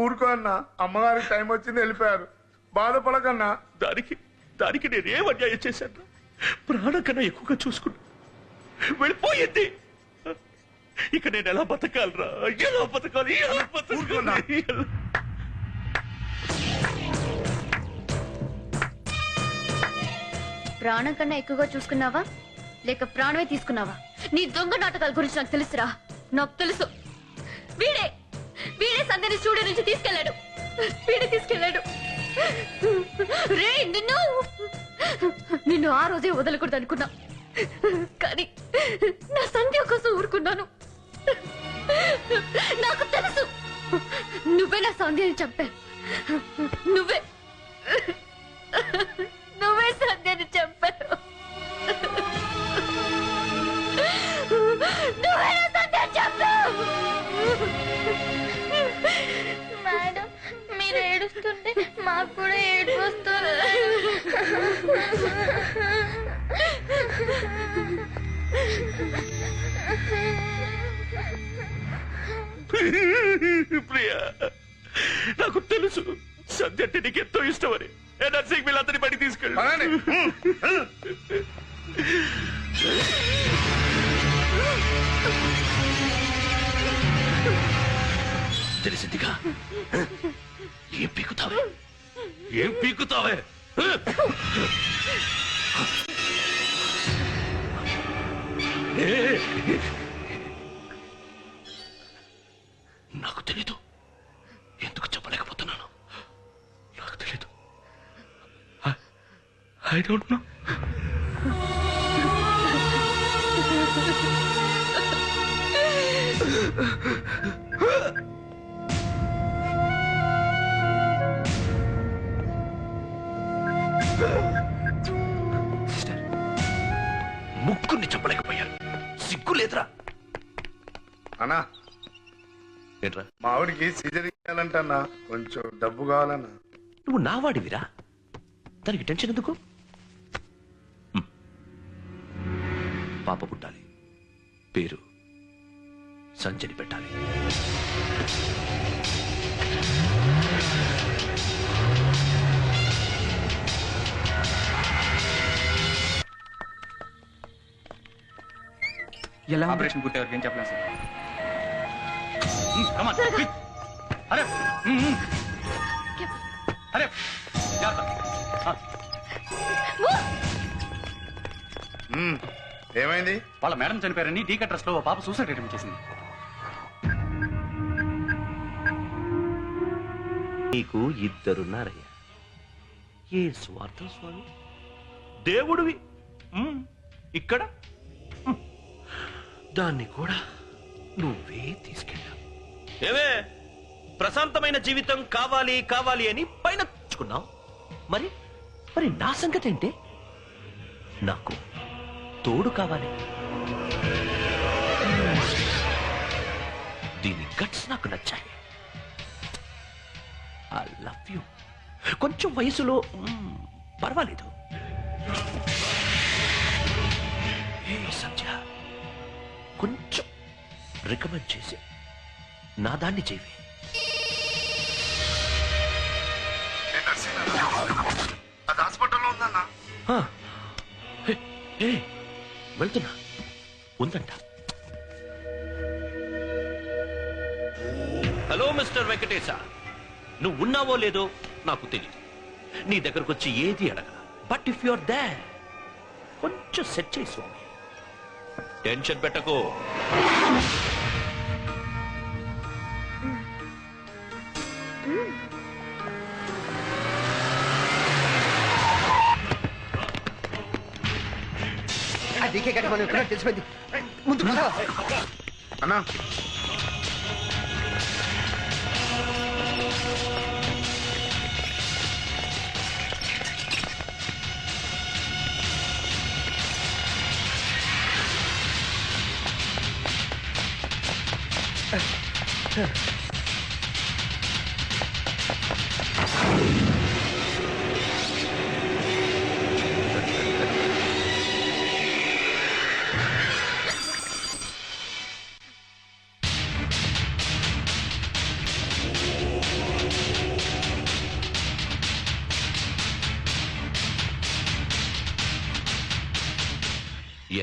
ఊరుకో అన్నా, అమ్మగారికి టైం వచ్చింది వెళ్ళిపోయారు. బాధపడకన్నా. దానికి నేనేం అన్యాయం చేశాను? ప్రాణం కన్నా ఎక్కువగా చూసుకున్నా వెళ్ళిపోయింది. ఇక నేను ఎలా బతకాలరా? ఎలా బతకాలి? ప్రాణం కన్నా ఎక్కువగా చూసుకున్నావా లేక ప్రాణమే తీసుకున్నావా? నీ దొంగ నాటకాల గురించి నాకు తెలుసురా. నాకు తెలుసు. వీడే సంధ్యని స్టూడియో నుంచి తీసుకెళ్ళాడు. వీడే తీసుకెళ్ళాడు. రే నిన్ను ఆ రోజే వదలకూడదు అనుకున్నా, కానీ నా సంధ్య కోసం ఊరుకున్నాను. నాకు తెలుసు నువ్వే నా సంధ్యని చంపావు. నువ్వే సంధ్యని చంపావు. నువ్వే నా సంధ్యని చంపావు. మేడం, మీరు ఏడుస్తుంటే మాకు కూడా ఏడు వస్తుంది. ప్రియా, నాకు తెలుసు సంధ్య అంటే నీకు ఎంతో ఇష్టమని. నర్సింగ్ వీళ్ళందరినీ బయటికి తీసుకెళ్ళి తెలిసిందిగా. ఏం పీకుతావే? నాకు తెలీదు. ఎందుకు చెప్పలేకపోతున్నాను? నాకు తెలీదు. I don't know. ముగ్గురిని చెప్పలేకపోయారు. సిగ్గు లేదురా? అన్నా, ఏంట్రా? మా ఆవిడికి సీజరింగ్ చేయాలంటన్నా, కొంచెం డబ్బు కావాలన్నా. నువ్వు నా వాడివిరా, దానికి టెన్షన్ ఎందుకు? పాప పుట్టాలి, పేరు సంజని పెట్టాలి. ఎలా ఆపరేషన్ పూర్తి ఏం చెప్పలేం సార్. అరే అరే ఏమైంది? వాళ్ళ మేడం చనిపోయారని డీకా ట్రస్ట్ లో పాప సూసైడ్ అటెంప్ట్ చేసింది. నీకు ఇద్దరున్నారయ్యా. ఏ స్వార్థం స్వామి? దేవుడివి ఇక్కడ, దాన్ని కూడా నువ్వే తీసుకెళ్ళావు. ఏవే ప్రశాంతమైన జీవితం కావాలి కావాలి అని పైన తెచ్చుకున్నావు. మరి నా సంగతి ఏంటే? నాకు తోడు కావాలి. దీని గట్స్ నాకు నచ్చాయి. I love you. కొంచెం వయసులో పర్వాలేదు. సంధ్య కొంచెం రికమెండ్ చేసి నా దాన్ని చేయవే. అది హాస్పిటల్లో ఉందన్నా. వెళ్తున్నా, ఉందంట. హలో మిస్టర్ వెంకటేశ, నువ్వు ఉన్నావో లేదో నాకు తెలియదు. నీ దగ్గరకు వచ్చి ఏది అడగ. బట్ ఇఫ్ యుర్ దేర్ కొంచెం సెట్ చేయి స్వామి. టెన్షన్ పెట్టకు. అదికే గట్టి మనం ఎప్పుడో తెలిసిపోయింది. ముందు అన్నా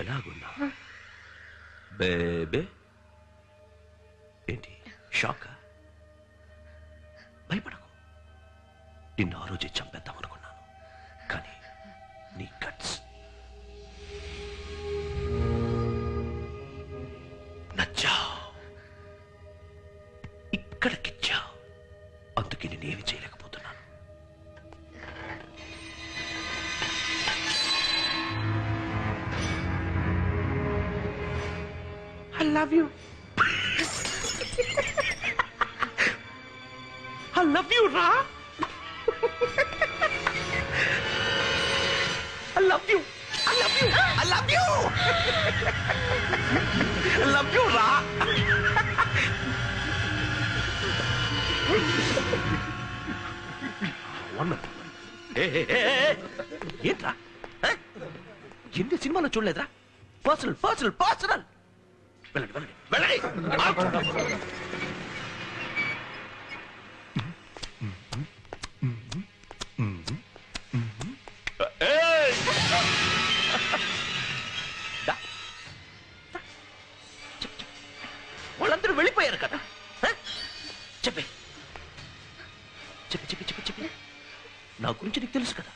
ఎలాగున్నా బేబే? ఏంటి షాక్? భయపడకు. నిన్ను ఆ రోజు చంపేద్దాం అనుకున్నాను, కానీ నీ గట్స్ నచ్చావు, ఇక్కడికిచ్చావు. అందుకే నేనేమి చేయలేకపోతున్నాను. I love you. I love you, Ra. I love you. I love you. I love you. I love you, Ra. ఏంట్రా, ఎన్ని సినిమాలో చూడలేదురా? Personal personal personal. వెళ్ళండి వెళ్ళండి వెళ్ళండి. వాళ్ళందరూ వెళ్ళిపోయారు కదా. చెప్పే చెప్పి చెప్పి చెప్పి చెప్పి నా గురించి నీకు తెలుసు కదా.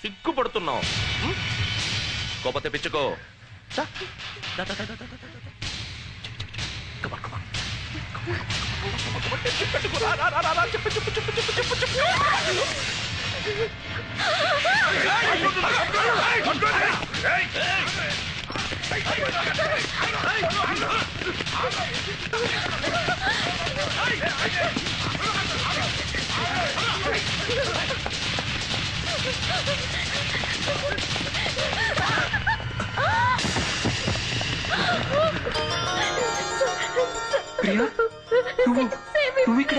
సిగ్గుపడుతున్నావు. కోప తెప్పించుకో. ప్రియా, నువ్వు ఇక్కడ?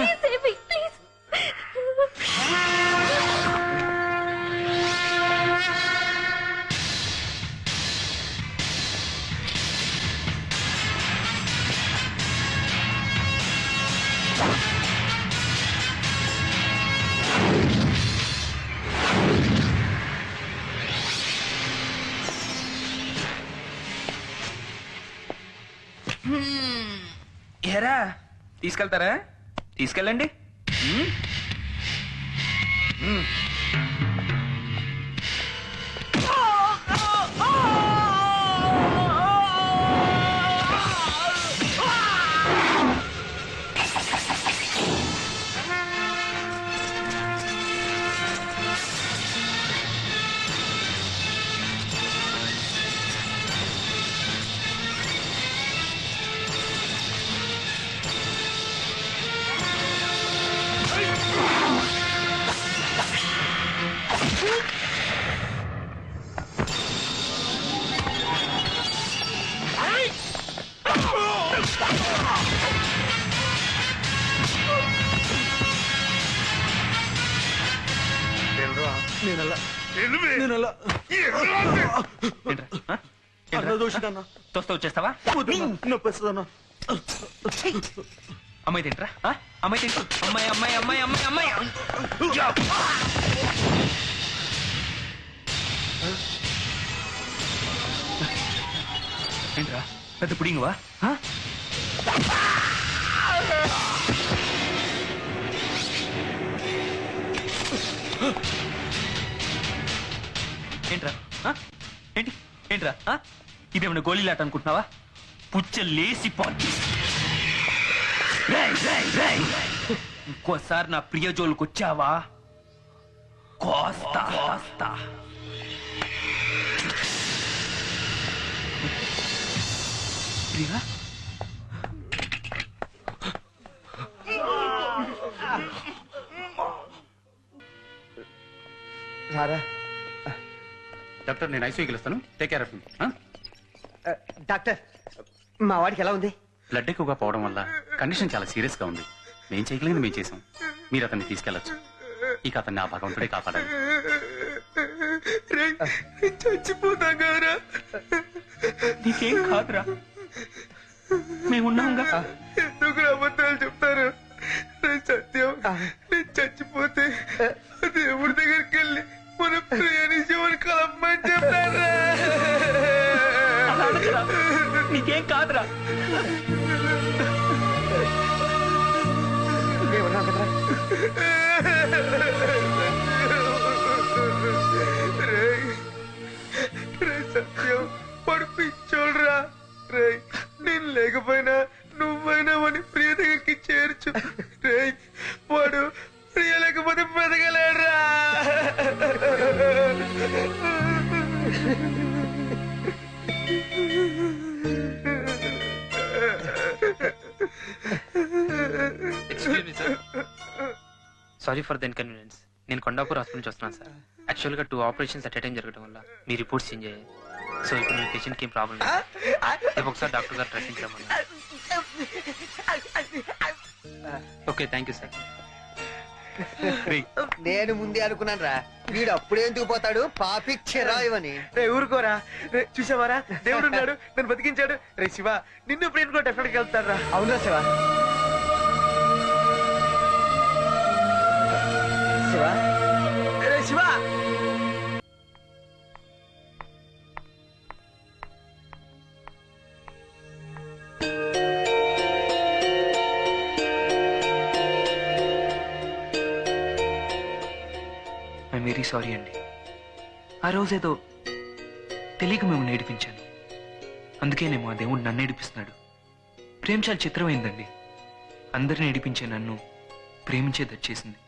ఏరా, తీసుకెళ్తారా? తీసుకెళ్ళండి. అన్నదో తోసిందన్నా. తోస్తే వచ్చేస్తావా? నొప్పేస్తుందన్నా. అమ్మాయి తింటరా? అమ్మాయి తింటా. అమ్మాయి అమ్మాయి అమ్మాయి అమ్మాయి అమ్మాయి. ఏంట్రా పెద్ద పుడింగువా? ఏంట్రా ఏంటి ఏంట్రా ఇదేమన్నా గోళీలాట అనుకుంటున్నావా? పుచ్చ లేసి పాటి. ఇంకోసారి నా ప్రియ జోలికి వచ్చావా కోస్తా కోస్తా. ప్రియా రారా డాక్టర్, నేను ఐసీయూకి వెళ్తాను. Take care of him. Doctor, మా వాడికి ఎలా ఉంది? బ్లడ్ ఎక్కువగా పోవడం వల్ల కండిషన్ చాలా సీరియస్ గా ఉంది. మేము చేయగలిగింది మేము చేసాం. మీరు అతన్ని తీసుకెళ్లొచ్చు. ఇక అతన్ని ఆ భగవంతుడే కాపాడాలి. చచ్చిపోతాం కదరా. నీకేం కాదురా, మేమున్నాంగా. ఎందుకు అబద్ధాలు చెప్తారు? నేను సత్యం, నేను చచ్చిపోతే దేవుడి దగ్గరికి వెళ్ళి మన ప్రియాని కలపమని చెప్పారా? నీకేం కాదురా. సత్యం పడిపించోడ్రా. రే, నేను లేకపోయినా నువ్వైనా వాడిని ప్రియ దగ్గరికి చేర్చు. రే, వాడు ప్రియ లేకపోతే బతకలేడురా. Sorry for the inconvenience. నేను కొండాపూర్ హాస్పిటల్ నుంచి వస్తున్నాను సార్. యాక్చువల్గా 2 ఆపరేషన్స్ అట్ ఏ టైం జరగడం వల్ల మీ రిపోర్ట్స్ చేంజ్ అయ్యాయి. సో ఇప్పుడు మీ పేషెంట్కి ఏం ప్రాబ్లం లేదు. రేపు ఒకసారి డాక్టర్ గారు డ్రెస్సింగ్ రమ్మన్నారు. Okay, thank you sir. నేను ముందే అనుకున్నాను రా, వీడు అప్పుడే ఎందుకు పోతాడు పాపిచ్చిరా ఇవని. రే ఊరుకోరా. రే చూసావారా, దేవుడు ఉన్నాడు, నన్ను బతికించాడు. రే శివ, నిన్ను ప్రేమ కూడా డెఫినెట్ గా వెళ్తారా? అవునా శివ? శివ, రే శివ. ఐఎమ్ వెరీ సారీ అండి. ఆ రోజేదో తెలియక మేము నేర్పించాను. అందుకేనేమో ఆ దేవుడు నన్ను ఏడిపిస్తున్నాడు. ప్రేమ చాలా చిత్రమైందండి. అందరిని ఏడిపించే నన్ను ప్రేమించేది వచ్చేసింది.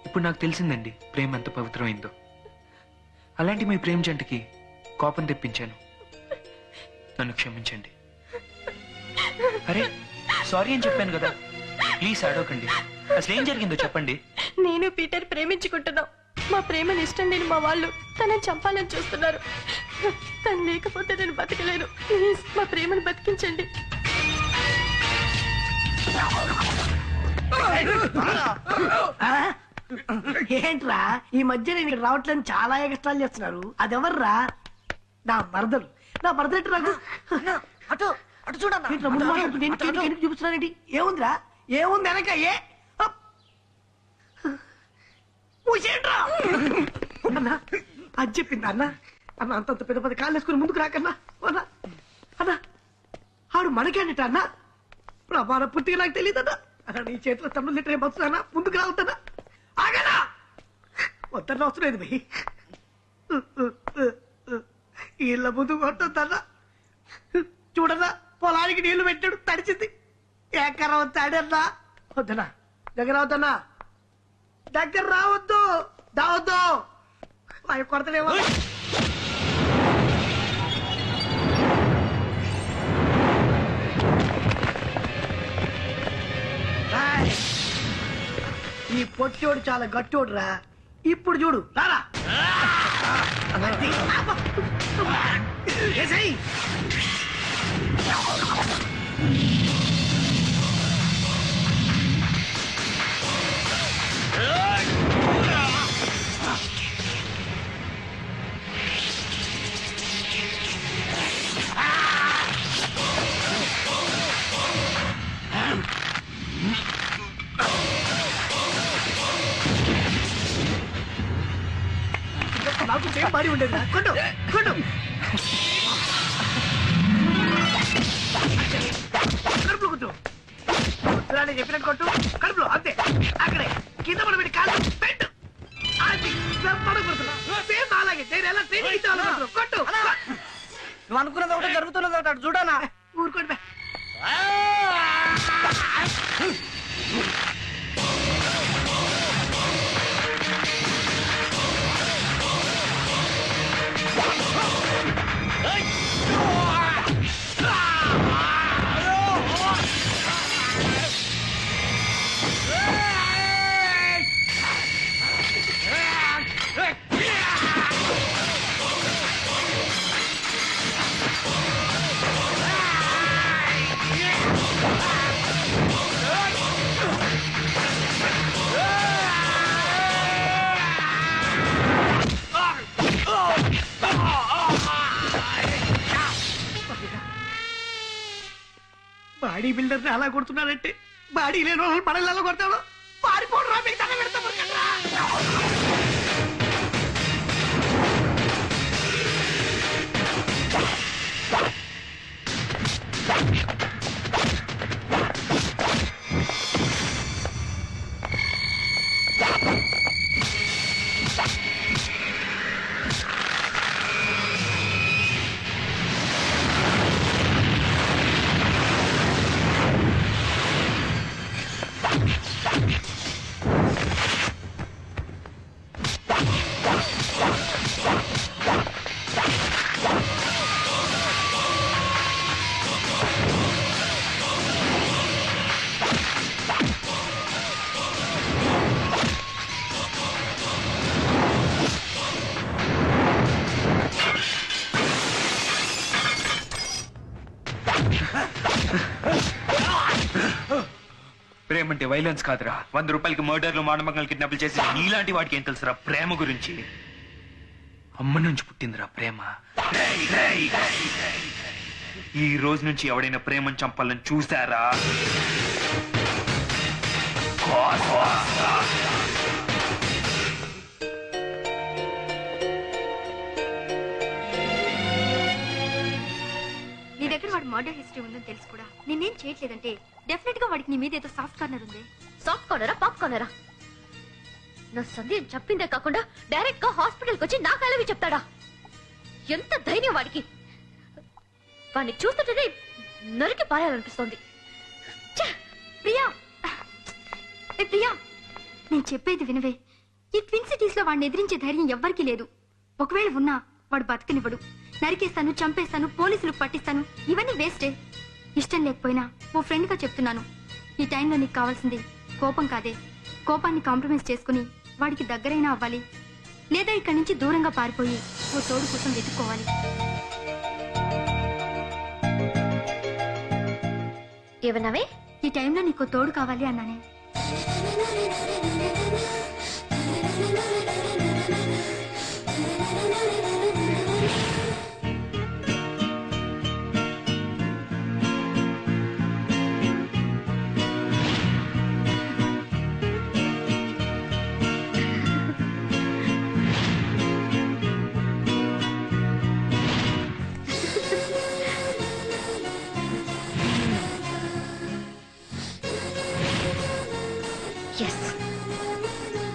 ఇప్పుడు నాకు తెలిసిందండి ప్రేమ ఎంత పవిత్రమైందో. అలాంటి మీ ప్రేమ జంటకి కోపం తెప్పించాను. నన్ను క్షమించండి. అరే సారీ అని చెప్పాను కదా, ప్లీజ్ ఆడోకండి. అసలు ఏం జరిగిందో చెప్పండి. నేను పీటర్ ప్రేమించుకుంటున్నాం. మా ప్రేమను ఇష్టం లేని మా వాళ్ళు తనని చంపాలని చూస్తున్నారు. తను లేకపోతే నేను బతకలేను. ప్లీజ్ మా ప్రేమను బతికించండి. ఏంట్రా ఈ మధ్య నేను ఇక్కడ రావట్లేని చాలా ఎక్స్ట్రాలు చేస్తున్నారు. అదెవర్రా? నా మరదలు. నా మరదలు నాకు అటు అటు చూడన్నా. చూపిస్తున్నానండి. ఏముందిరా? ఏముంది వెనక? అన్నా అది చెప్పింది అన్న. అన్న అంతంత పెద్ద పెద్ద కాళ్ళు వేసుకుని ముందుకు రాకన్నా. అన్నా అన్నా ఆడు మనకేంట అన్న? ప్రమాణ పూర్తిగా నాకు తెలియదన్నా. అన్న నీ చేతిలో తమ్ముడు లిటర్ బతున్నా ముందుకు రావద్దన్నా. ఆగనా వద్దన్న అవసరం లేదు భయ్. వీళ్ళ ముందు కొట్టొద్దన్నా. చూడన్నా పొలానికి నీళ్లు పెట్టాడు, తడిచింది. ఏకరం తాడన్నా. వద్దనా, దగ్గర అవుతన్నా, దగ్గర రావద్దు, దావద్దు. అవి కొడతలేమో. ఈ పొట్టోడు చాలా గట్టోడు రా. ఇప్పుడు చూడు, రారా. నాకు సేమ్ బాడీ ఉండేది కొట్టు కొట్టు కడుపులో కూర్చో నేను చెప్పినట్టు కొట్టు కడుపులో అంతే అక్కడే కింద మనం పెట్టి కాలు పెట్టు అది సేమ్ అలాగే నేను ఎలా ట్రైనింగ్ ఇచ్చాను కొట్టు నువ్వు అనుకున్నది ఒకటి జరుగుతున్నది ఒకటి చూడనా ఊరుకోండి బాడీ బిల్డర్ అలా కొడుతున్నాడంటే బాడీ లేని వాళ్ళు మనల్ని కొడతాడు పారిపోడు రా మీకు దండం పెడతాము కదరా. ప్రేమ అంటే వైలెన్స్ కాదురా. 100 రూపాయలకి మర్డర్లు మానభంగాలు కిడ్నాపులు చేసి నీలాంటి వాడికి ఏం తెలుసురా ప్రేమ గురించి. అమ్మ నుంచి పుట్టిందిరా ప్రేమ. ఈ రోజు నుంచి ఎవడైనా ప్రేమను చంపాలని చూసారా నీ దగ్గర వాడు మర్డర్ హిస్టరీ ఉందని తెలుసు కూడా నేనేం చేయట్లేదంటే డెఫినెట్ గా వాడికి నీ మీద ఏదో సాఫ్ట్ కార్నర్ ఉంది. సాఫ్ట్ కార్నరా పాప్ కార్నరా? నా సందేహం చెప్పిందే కాకుండా డైరెక్ట్ గా హాస్పిటల్కి వచ్చి నా కలవి చెప్తాడా? ఎంత ధైర్యం వాడికి! వాడిని చూస్తుంటేనే నరికి పాయాలనిపిస్తోంది. ప్రియా ప్రియా నేను చెప్పేది వినవే. ఈ ట్విన్ సిటీస్ లో వాడిని ఎదిరించే ధైర్యం ఎవ్వరికీ లేదు. ఒకవేళ ఉన్నా వాడు బతకనివ్వడు. నరికేస్తాను, చంపేస్తాను, పోలీసులకు పట్టిస్తాను. ఇవన్నీ వేస్టే. ఇష్టం లేకపోయినా ఓ ఫ్రెండ్ గా చెప్తున్నాను. ఈ టైంలో నీకు కావాల్సింది కోపం కాదే. కోపాన్ని కాంప్రమైజ్ చేసుకుని వాడికి దగ్గరైనా అవ్వాలి, లేదా ఇక్కడి నుంచి దూరంగా పారిపోయి ఓ తోడు కోసం వెతుక్కోవాలి. ఏమన్నావే? ఈ టైంలో నీకు తోడు కావాలి అన్నానే.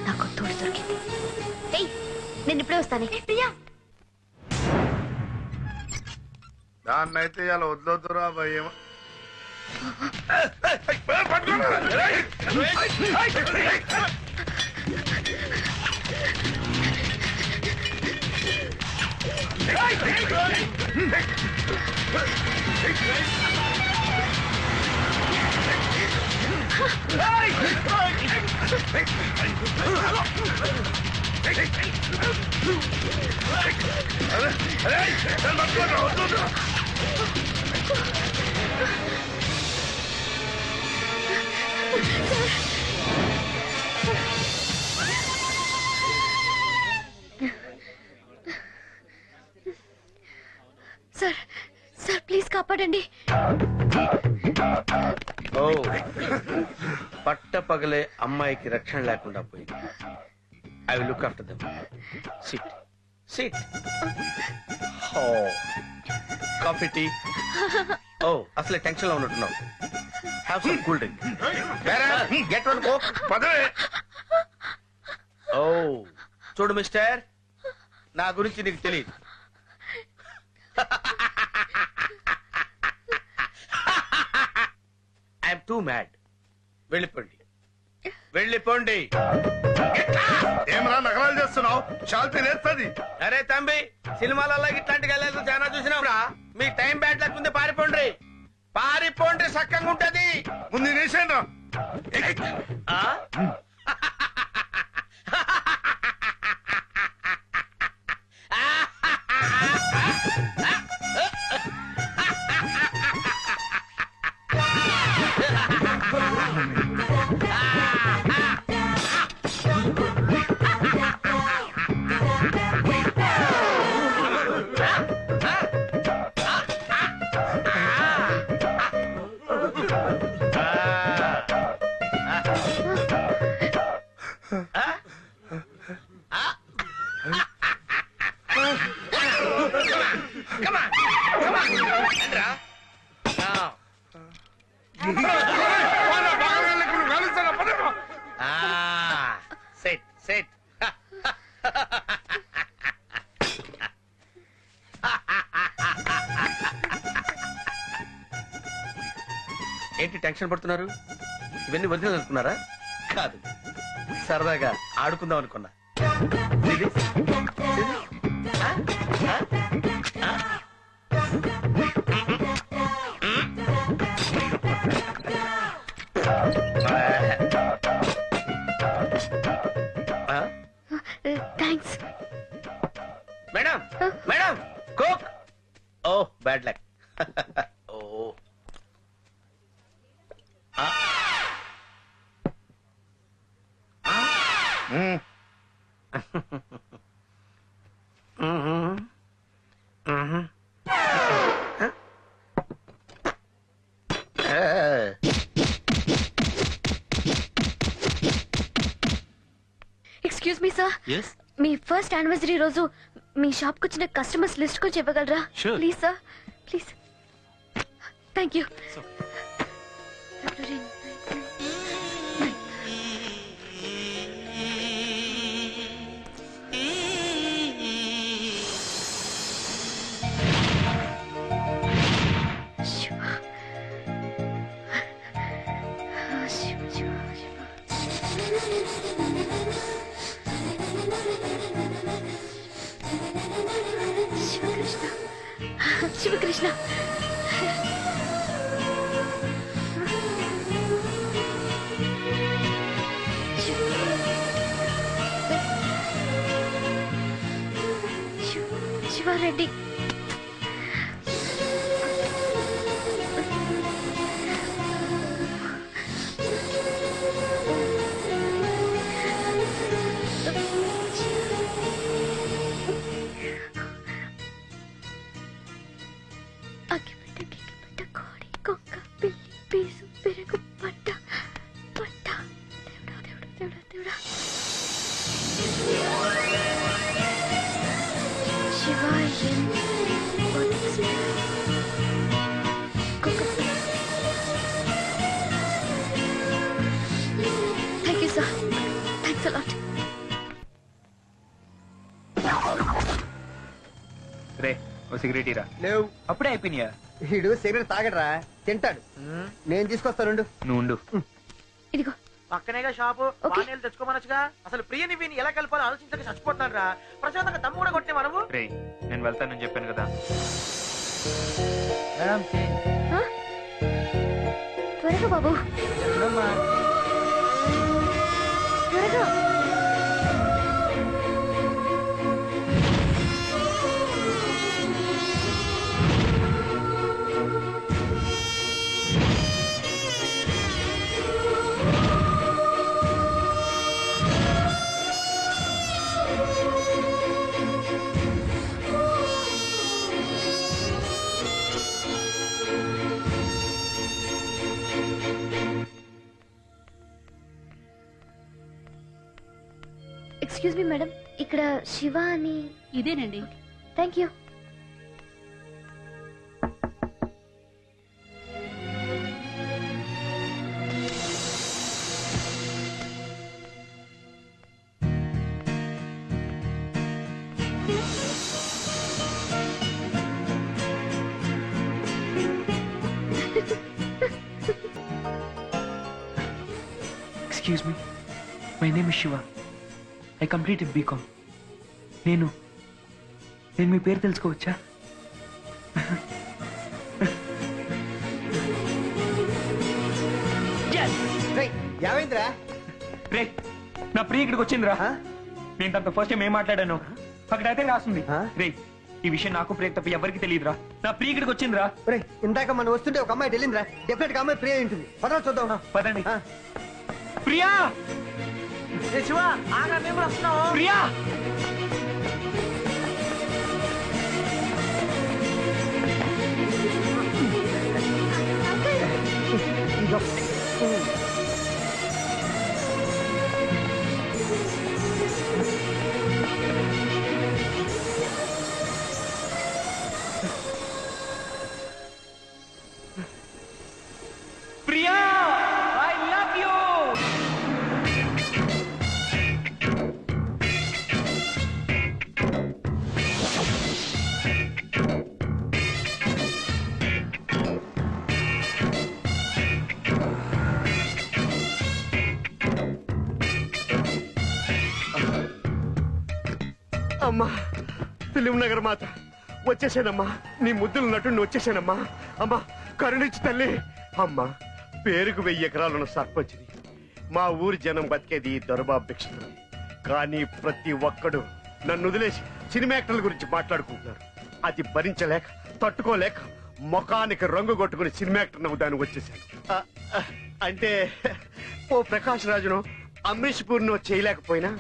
నాకు తోడు దొరికింది. నేను ఇప్పుడే వస్తాను. ప్రియా దాన్నైతే ఇలా వద్దొద్దురా భయం. సార్ సార్ ప్లీజ్ కాపాడండి. ఓ పట్ట పగలే అమ్మాయికి రక్షణ లేకుండా పోయింది. I will look after them. Sit seat. Coffee tea. ఓ అసలే టెన్షన్ లో ఉన్నట్టున్నావు. Have some cool drink. Get one coke. ఓ చూడు మిస్టర్, నా గురించి నీకు తెలియదు. I'm too mad. వెళ్ళిపోండి, వెళ్ళిపోండి. ఏమరా నగరాలు చేస్తున్నావు? శాంతి లేస్తుంది. అరే తంబి, సినిమాలలో ఇట్లాంటి గల్లాలు చాలా చూసినావురా. మీ టైం బ్యాడ్ లేకుంటే పారిపోండి, పారిపోండి, సక్కంగా ఉంటది. ముందు నేసేంద్రా. Set set. ఏంటి టెన్షన్ పడుతున్నారు? ఇవన్నీ వదిలేదు అనుకున్నారా? కాదు, సరదాగా ఆడుకుందాం అనుకున్నా. థ్యాంక్స్. Madam, madam, coke. ఓ బ్యాడ్ లక్. ఓ ఎక్స్క్యూజ్ మీ సార్, మీ ఫస్ట్ యానివర్సరీ రోజు మీ షాప్కి వచ్చిన కస్టమర్స్ లిస్ట్ కొంచెం ఇవ్వగలరా? Please sir, please. Thank you. Shivakrishna. Shivareddy. Thank you, sir. Thanks a lot. రే ఓ సిగరెట్ ఇరా. లేవు. అప్పుడే అయిపోయినాయా? వీడు సిగరెట్ తాగడరా, తింటాడు. నేను తీసుకొస్తానుండు. నువ్వు ఉండు. ఇదిగో పక్కనేగా షాపు. వాణ్ణీళ్ళు తెచ్చుకోమనొచ్చుగా. అసలు ప్రియని వీని ఎలా కలపాలో ఆలోచించక చచ్చిపోతున్నాడు రా. ప్రశాంతంగా దమ్ము కూడా కొట్టే మనము. రే నేను వెళ్తానని చెప్పాను కదా. త్వరగా బాబు, త్వరగా. ఎక్స్క్యూజ్ మీ మేడం, ఇక్కడ శివ అని. ఇదేనండి. Thank you. Excuse me, my name is Shiva. I completed BCom. నేను మీ పేరు తెలుసుకోవచ్చా? ఏమైందిరా? రే, నా ప్రియ ఇక్కడికి వచ్చిందిరా. నేను తనతో ఫస్ట్ టైం ఏం మాట్లాడాను అక్కడైతే రాస్తుంది. రే, ఈ విషయం నాకు ప్రియ తప్ప ఎవరికి తెలియదురా. నా ప్రియ ఇక్కడికి వచ్చిందిరా. ఇందాక మనం వస్తుంటే ఒక అమ్మాయి వెళ్ళిందిరా. డెఫినెట్ గా అమ్మాయి ప్రియ ఉంటుంది. పదరా చూద్దాం. పదండి. ప్రియా, శివ ఆగా, మేము వస్తున్నాం. Priya, Priya, I love you. అమ్మా, ఫిలిం నగర్ మాత వచ్చేసానమ్మా. నీ ముద్దులు నటుడిని వచ్చేసానమ్మా. అమ్మా కరుణించి తల్లి. అమ్మా, పేరుకు 1000 ఎకరాలున్న సర్పంచ్ని. మా ఊరి జనం బతికేది దొరబాబు భిక్షతో. కానీ ప్రతి ఒక్కడు నన్ను వదిలేసి సినిమా యాక్టర్ల గురించి మాట్లాడుకుంటున్నారు. అది భరించలేక, తట్టుకోలేక ముఖానికి రంగు కొట్టుకుని సినిమా యాక్టర్ నవ్వుదాన్ని వచ్చేసాను. అంటే ఓ ప్రకాష్ రాజును, అమరీష్ పూర్ణో చేయలేకపోయినా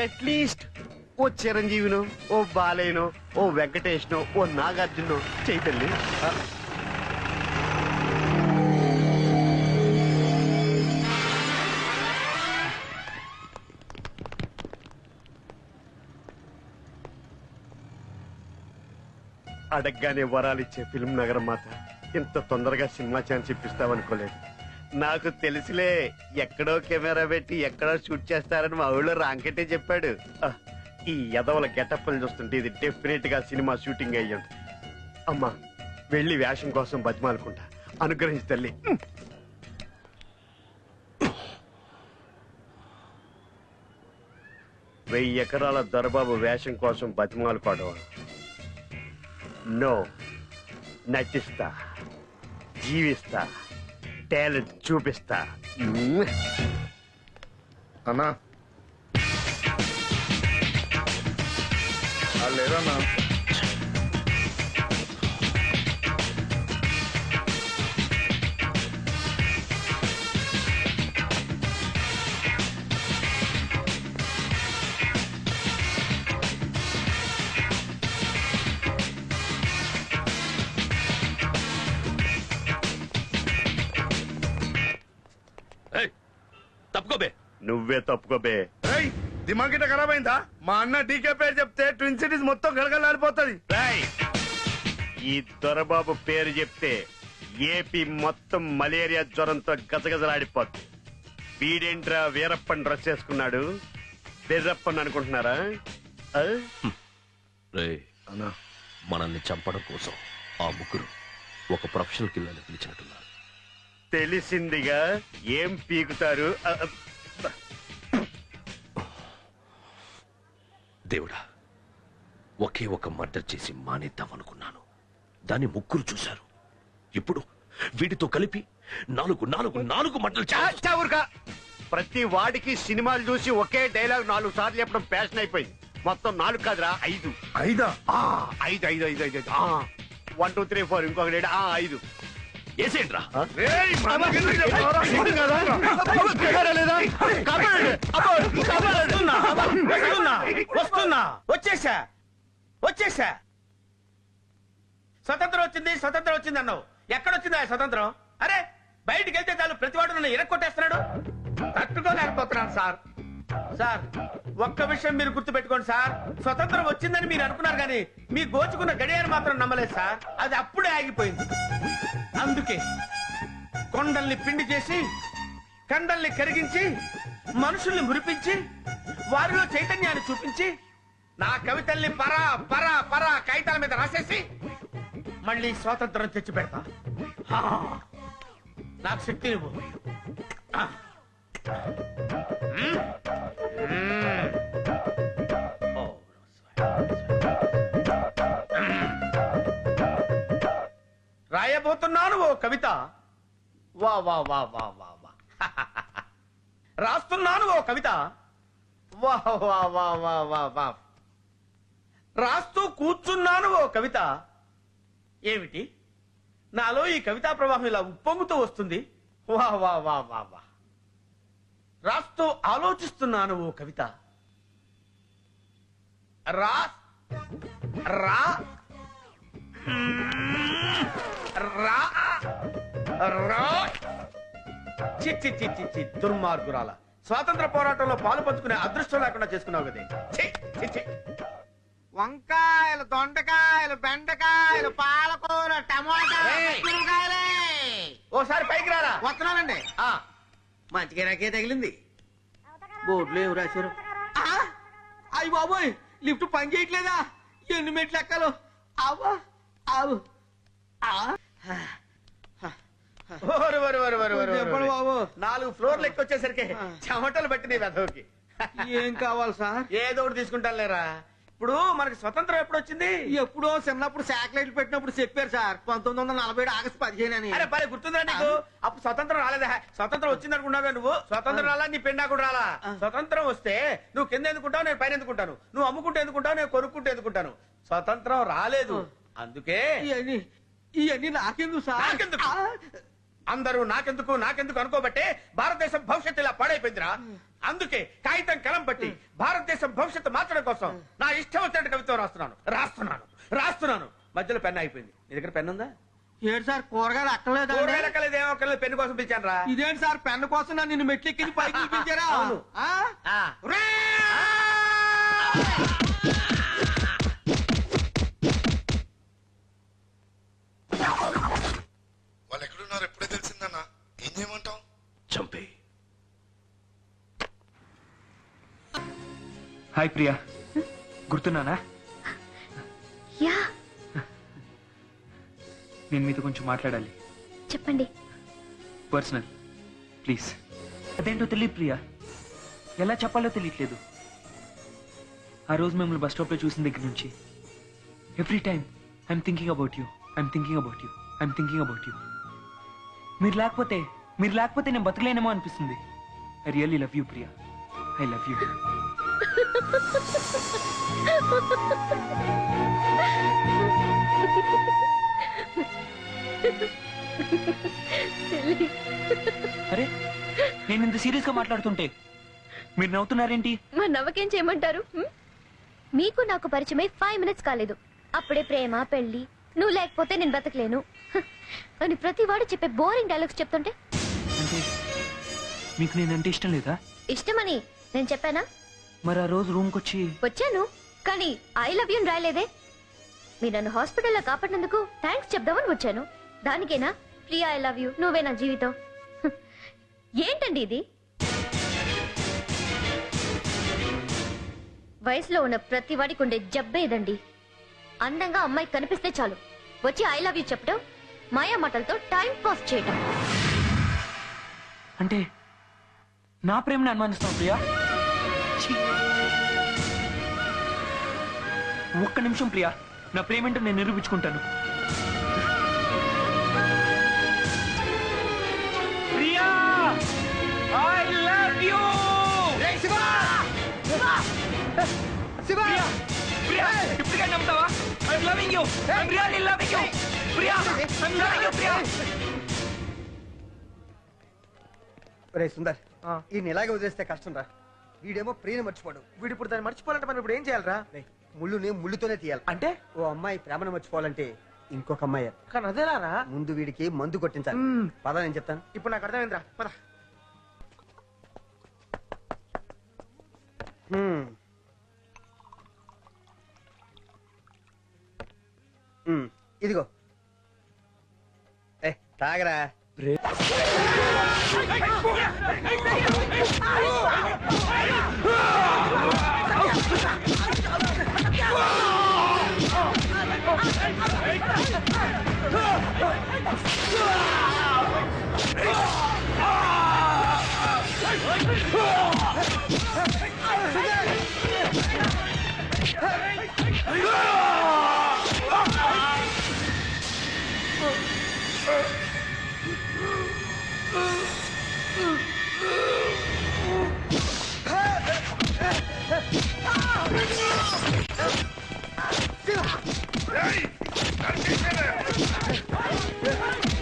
అట్లీస్ట్ ఓ చిరంజీవినో, ఓ బాలయ్యనో, ఓ వెంకటేష్నో, ఓ నాగార్జునో చేయతల్లి. అడగ్గానే వరాలిచ్చే ఫిల్మ్ నగరం మాత ఇంత తొందరగా సినిమా ఛాన్స్ ఇప్పిస్తావనుకోలేదు. నాకు తెలుసులే, ఎక్కడో కెమెరా పెట్టి ఎక్కడో షూట్ చేస్తారని మా ఊళ్ళో రాంకెట్టే చెప్పాడు. ఈ యదవల గెటప్లు చూస్తుంటే ఇది డెఫినెట్ గా సినిమా షూటింగ్ అయ్యి ఉంటుంది. అమ్మా, వెళ్ళి వేషం కోసం బతిమాలుకుంటా. అనుగ్రహించి తల్లి. 1000 ఎకరాల దొరబాబు వేషం కోసం బతిమాలుకోవడం. నో, నటిస్తా, జీవిస్తా, టాలెంట్ చూపిస్తా. అన్నా లేదన్నా. తప్పుకోబే. నువ్వే తప్పుకోబే. దిమాగ్ గిట్ట ఖరాబ్ అయిందా? మా అన్న డీకే పేరు చెప్తే ట్విన్ సిటీస్ మొత్తం గడగలాడిపోతుంది. ఈ దొరబాబు పేరు చెప్తే ఏపీ మొత్తం మలేరియా జ్వరంతో గజగజలాడిపోద్ది. వీడేంట్రా వీరప్పని డ్రెస్ చేసుకున్నాడు, బెర్రప్పని అనుకుంటున్నారా? మనల్ని చంపడం కోసం ఆ ముగ్గురు ఒక ప్రొఫెషనల్ కిల్లర్ని పిలిచినట్టున్నారు. తెలిసిందిగా, ఏం పీకుతారు? దేవుడా, ఒకే ఒక మర్డర్ చేసి మానేద్దామనుకున్నాను. దాన్ని ముగ్గురు చూశారు. ఇప్పుడు వీటితో కలిపి 4 మర్డర్లు చావురుగా. ప్రతి వాడికి సినిమాలు చూసి ఒకే డైలాగ్ 4 సార్లు చెప్పడం ఫ్యాషన్ అయిపోయింది. మొత్తం 4 కాదురా, 5. 5? 5. 1 2 3 4 ఇంకొకటి 5. ఏసేంట్రా? వస్తున్నా, వచ్చేసా. స్వతంత్రం వచ్చింది అన్నావు. ఎక్కడొచ్చింది ఆ స్వతంత్రం? అరే, బయటికి వెళ్తే చాలు ప్రతివాడు నన్ను ఇరక్కొట్టేస్తున్నాడు. తట్టుకోలేకపోతున్నాను సార్. సార్ ఒక్క విషయం మీరు గుర్తుపెట్టుకోండి సార్, స్వతంత్రం వచ్చిందని మీరు అనుకున్నారు కానీ మీ గోచుకున్న గడియారం మాత్రం నమ్మలేదు సార్. అది అప్పుడే ఆగిపోయింది. అందుకే కొండల్ని పిండి చేసి కండల్ని కరిగించి మనుషుల్ని మురిపించి వారిలో చైతన్యాన్ని చూపించి నా కవితల్ని పరా పరా పరా కాగితాల మీద రాసేసి మళ్ళీ స్వాతంత్రం తెచ్చి పెడతా. నాకు శక్తి నువ్వు. రాయబోతున్నాను ఓ కవిత, వా వా వా వా వా వా. రాస్తున్నాను ఓ కవిత, వా వా వా వా వా వా. రాస్తూ కూర్చున్నాను ఓ కవిత. ఏమిటి నాలో ఈ కవితా ప్రవాహం ఇలా ఉప్పొంగుతూ వస్తుంది. వా వా వా వా వా. రాస్తూ ఆలోచిస్తున్నాను ఓ కవిత. రా రా రా రా. చిచ్చి చిచ్చి చి దుర్మార్గురాల, స్వాతంత్ర పోరాటంలో పాలు పంచుకునే అదృష్టం లేకుండా చేసుకున్నావు కదే. వంకాయలు, దొండకాయలు, బెండకాయలు, పాలకూర, టమాటా, ఓసారి పైకి రారా. వస్తున్నానండి. మంచిగా నాకే తగిలింది. బోర్డులో ఏమి రాశారు? అయ్యి బాబోయ్, లిఫ్ట్ పని చేయట్లేదా? ఎన్ని మెట్లు ఎక్కాలో? అవ్వా అవు. చెప్పండి బాబు. 4 ఫ్లోర్లు ఎక్కొచ్చేసరికి చెమటలు పట్టి నీ వెధవుకి. ఏం కావాలి సార్? ఏదో ఒకటి తీసుకుంటాను లేరా. ఇప్పుడు మనకి స్వతంత్రం ఎప్పుడు వచ్చింది? ఎప్పుడో చిన్నప్పుడు శాటిలైట్లు పెట్టినప్పుడు చెప్పారు సార్, 1947 ఆగస్టు 15 అని. అరే పరే గుర్తుందా నీకు? అప్పుడు స్వతంత్రం రాలేదా? స్వతంత్రం వచ్చింది అనుకున్నావా నువ్వు? స్వతంత్రం రాలా, నీ పెండా కూడా రాలా. స్వతంత్రం వస్తే నువ్వు కింద ఎందుకుంటావు, నేను పైన ఎందుకుంటాను. నువ్వు అమ్ముకుంటే ఎందుకుంటావు, నేను కొనుక్కుంటే ఎందుకుంటాను. స్వతంత్రం రాలేదు, అందుకే ఇవన్నీ నాకెందుకు సార్? నాకెందుకు? అందరూ నాకెందుకు నాకెందుకు అనుకోబట్టే భారతదేశం భవిష్యత్తు ఇలా పాడైపోయిందిరా. అందుకే కాగితం కలం పట్టి భారతదేశం భవిష్యత్తు మార్చడం కోసం నా ఇష్టం వచ్చినట్టు కవిత్వం రాస్తున్నాను. మధ్యలో పెన్ అయిపోయింది. నీ దగ్గర పెన్ ఉందా? ఏంటి సార్, కూరగాయలు అక్కర్లేదు? కూరగాయలు అక్కర్లేదు, ఏమో అక్కర్లేదు, పెన్ను కోసం పిలిచాను రా. ఇదేంటి సార్, పెన్ను కోసం నిన్ను మెట్లెక్కించి పైకి పిలిపించారా? వాళ్ళు ఎక్కడున్నారు ఎప్పుడే తెలిసిందన్నా? ఏం చేయమంటావు? చంపే. హాయ్ ప్రియా, గుర్తున్నానా? యా, నేను మీతో కొంచెం మాట్లాడాలి. చెప్పండి. Personal, please. అదేంటో తెలియదు ప్రియా, ఎలా చెప్పాలో తెలియట్లేదు. ఆ రోజు మిమ్మల్ని బస్ స్టాప్లో చూసిన దగ్గర నుంచి every time I'm thinking about you, I'm thinking about you, I'm thinking about you. మీరు లేకపోతే నేను బతకలేనేమో అనిపిస్తుంది. I really love you Priya, I love you. అరే, నేను ఇంత సీరియస్ గా మాట్లాడుతుంటే మీరు నవ్వుతున్నారేంటి? మా నవ్వకేం చేయమంటారు? మీకు నాకు పరిచయమై 5 minutes కాలేదు, అప్పుడే ప్రేమ పెళ్లి, నువ్వు లేకపోతే నేను బతకలేను అని ప్రతి వాడు చెప్పే బోరింగ్ డైలాగ్స్ చెప్తుంటే అంటే మీకు నేనంటే ఇష్టం లేదా? ఇష్టమని నేను చెప్పానా? మరి ఆ రోజు రూమ్కి వచ్చాను, కానీ ఐ లవ్ యూ రాయలేదే. మీరు నన్ను హాస్పిటల్లో కాపాడినందుకు థ్యాంక్స్ చెప్దామని వచ్చాను. దానికేనా ప్రియా ఐ లవ్ యూ, నువ్వే నా జీవితం? ఏంటండి ఇది? వయసులో ఉన్న ప్రతి వాడికి ఉండే జబ్బేదండి. అందంగా అమ్మాయి కనిపిస్తే చాలు వచ్చి ఐ లవ్ యూ చెప్పడం, మాయా మాటలతో టైం పాస్ చేయటం. అంటే నా ప్రేమని అనుమానిస్తావు ప్రియా? ఒక్క నిమిషం ప్రియా, నా ప్రేమేంటో నేను నిరూపించుకుంటాను. Priya I love you. Priya ఇప్పటికే నమ్ముతావా? I loving you, I really loving you Priya, I loving you Priya. రే సుందర్, ఈయన ఇలాగే వదిలేస్తే కష్టం రా. వీడేమో ప్రియని మర్చిపోడు. వీడు ఇప్పుడు దాన్ని మర్చిపోవాలంటే మనం ఇప్పుడు ఏం చేయాలరా? ముళ్ళుని ముళ్ళుతోనే తీయాలి. అంటే ఓ అమ్మాయి ప్రేమను మర్చిపోవాలంటే ఇంకొక అమ్మాయి. కానీ అదేలారా? ముందు వీడికి మందు కొట్టించాలి. పద, నేను చెప్తాను. ఇప్పుడు నాకు అర్థమైందిరా, పద. ఇదిగో ఏ తాగరా.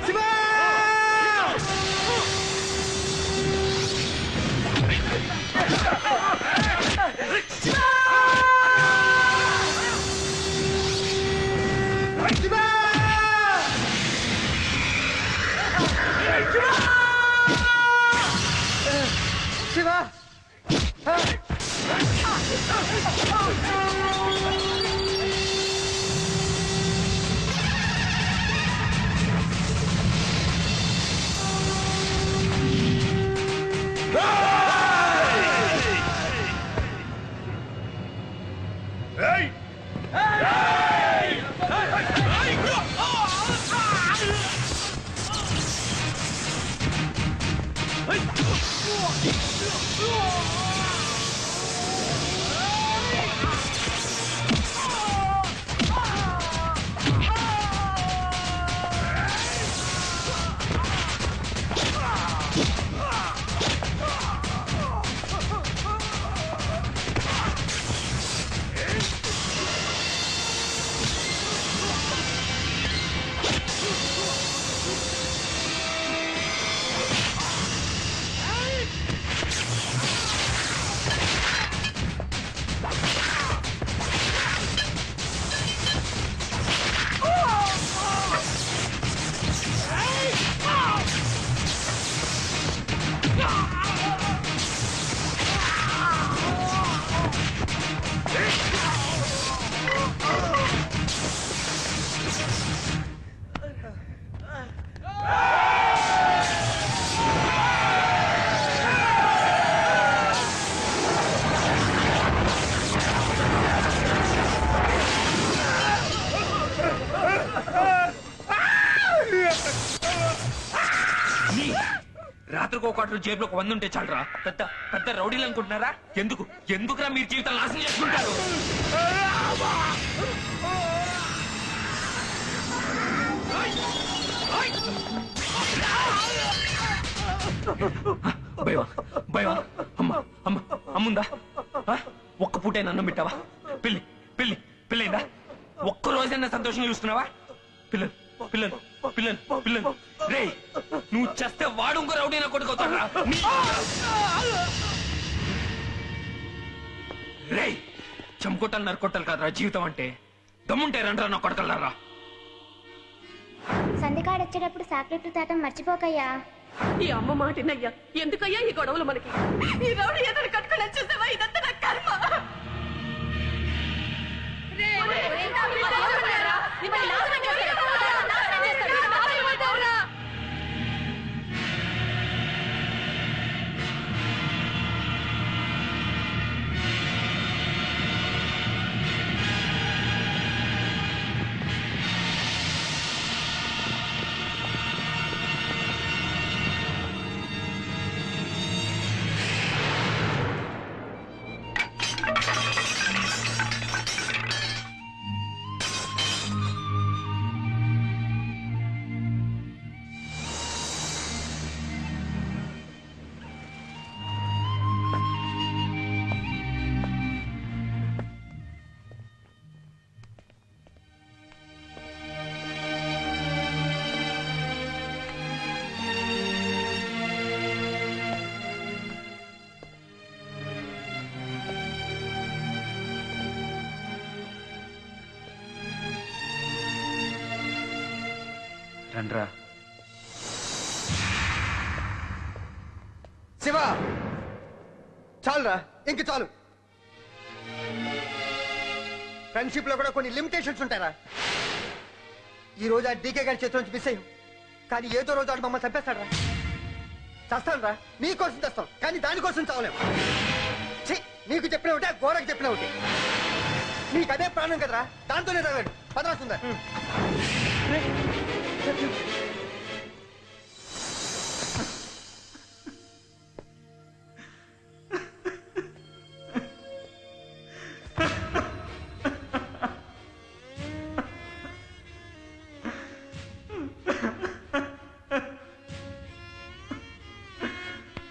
శివ రాత్రికి ఒక కాటు జేబులో 100 ఉంటే చాలరా. పెద్ద పెద్ద రౌడీలు అనుకుంటున్నారా? ఎందుకురా మీరు జీవితాలు నాశనం చేసుకుంటారు? భయమా అమ్ముందా? ఒక్క పూటైనా అన్నం పెట్టావా? పెళ్ళైందా? ఒక్క రోజైనా సంతోషంగా చూస్తున్నావా? పిల్లలు రే, నువ్వు చేస్తే వాడు ఇంకో రౌడీనా కొట్టుకోతాడా? రే, చంకొట్టాలి నరుకొట్టాలి కాదురా జీవితం అంటే. దమ్ముంటే రండ్రా నా కొడకల్లారా. సంధికాడు వచ్చేటప్పుడు సాక్లెట్లు తాటం మర్చిపోకయ్యా. ఈ అమ్మ మాటినయ్యా, ఎందుకయ్యా ఈ గొడవలు మనకి? ఈ రౌడీ ఏదైనా కట్టుకుని వచ్చేసావా? ఇదంతా నా కర్మ. రండ్రా. శివ చాలురా, ఇంక చాలు. ఫ్రెండ్షిప్ లో కూడా కొన్ని లిమిటేషన్స్ ఉంటారా? ఈ రోజు ఆ డీకే గారి చేతి నుంచి మిస్ అయ్యాం, కానీ ఏదో రోజు ఆడు మమ్మల్ని చంపేస్తాడరా. చస్తాను రా, నీకోసం చేస్తాం, కానీ దానికోసం చావలేం. ఛీ, నీకు చెప్పిన ఒకటి, గోడకు చెప్పిన ఒకటి. నీకు అదే ప్రాణం కదరా, దాంతోనే తాగాడు. పదరాస్తుందా?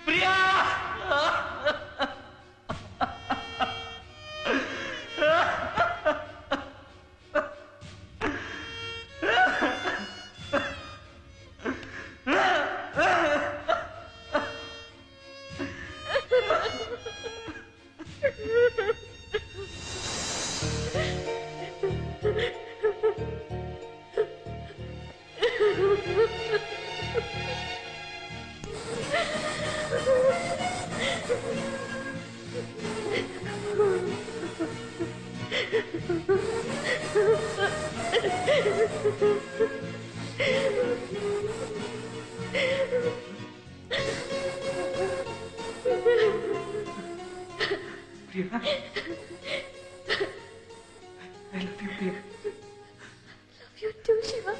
Priya, I love you, Priya. Love you too, Shiva.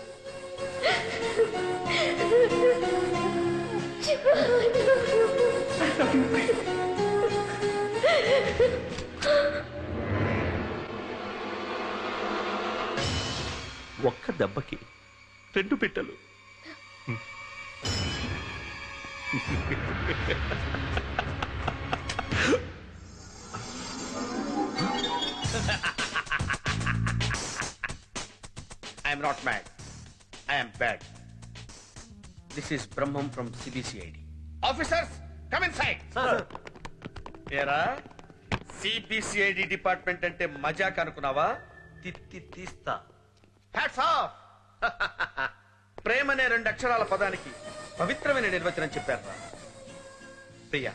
Shiva, I love you. I love you, Priya. ఒక్క దెబ్బకి 2 పిట్టలు. I am not mad. I am bad. This is Brahmam from CBCID. Officers, come inside. Sir. ఏరా CBCID డిపార్ట్మెంట్ అంటే మజాక్ అనుకున్నావా? తీస్తా. Hats off. ప్రేమ అనే 2 అక్షరాల పదానికి పవిత్రమైన నిర్వచనం చెప్పారా? Priya,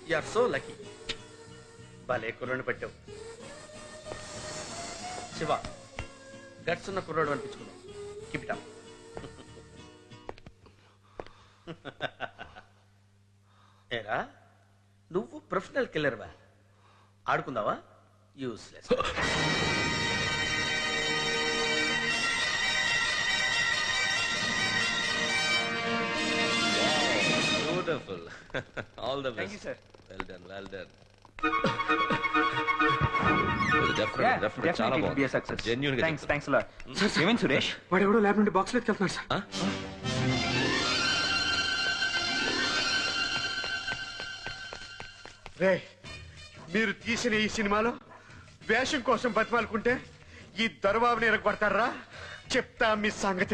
you are so lucky. భలే కుర్రను పెట్టావు. శివ, గట్స్ ఉన్న కుర్రాడు అనిపించుకున్నావు. Keep it up. ఏరా, నువ్వు ప్రొఫెషనల్ కిల్లర్వా? ఆడుకుందావా? Useless. Beautiful. All the Thank you, best. sir. Well done, well done. Yeah, definitely it will be a success. Genuine గా Thanks a lot. ఏమైంది సురేష్? వాడు ఎవడో ల్యాబ్ నుండి బాక్స్ ఎత్తుకెళ్తున్నాడు సార్. రే, మీరు తీసిన ఈ సినిమాలో వేషం కోసం బతిమాలుకుంటే ఈ దొరబాబుని ఎరగొడతారా? చెప్తా మీ సంగతి.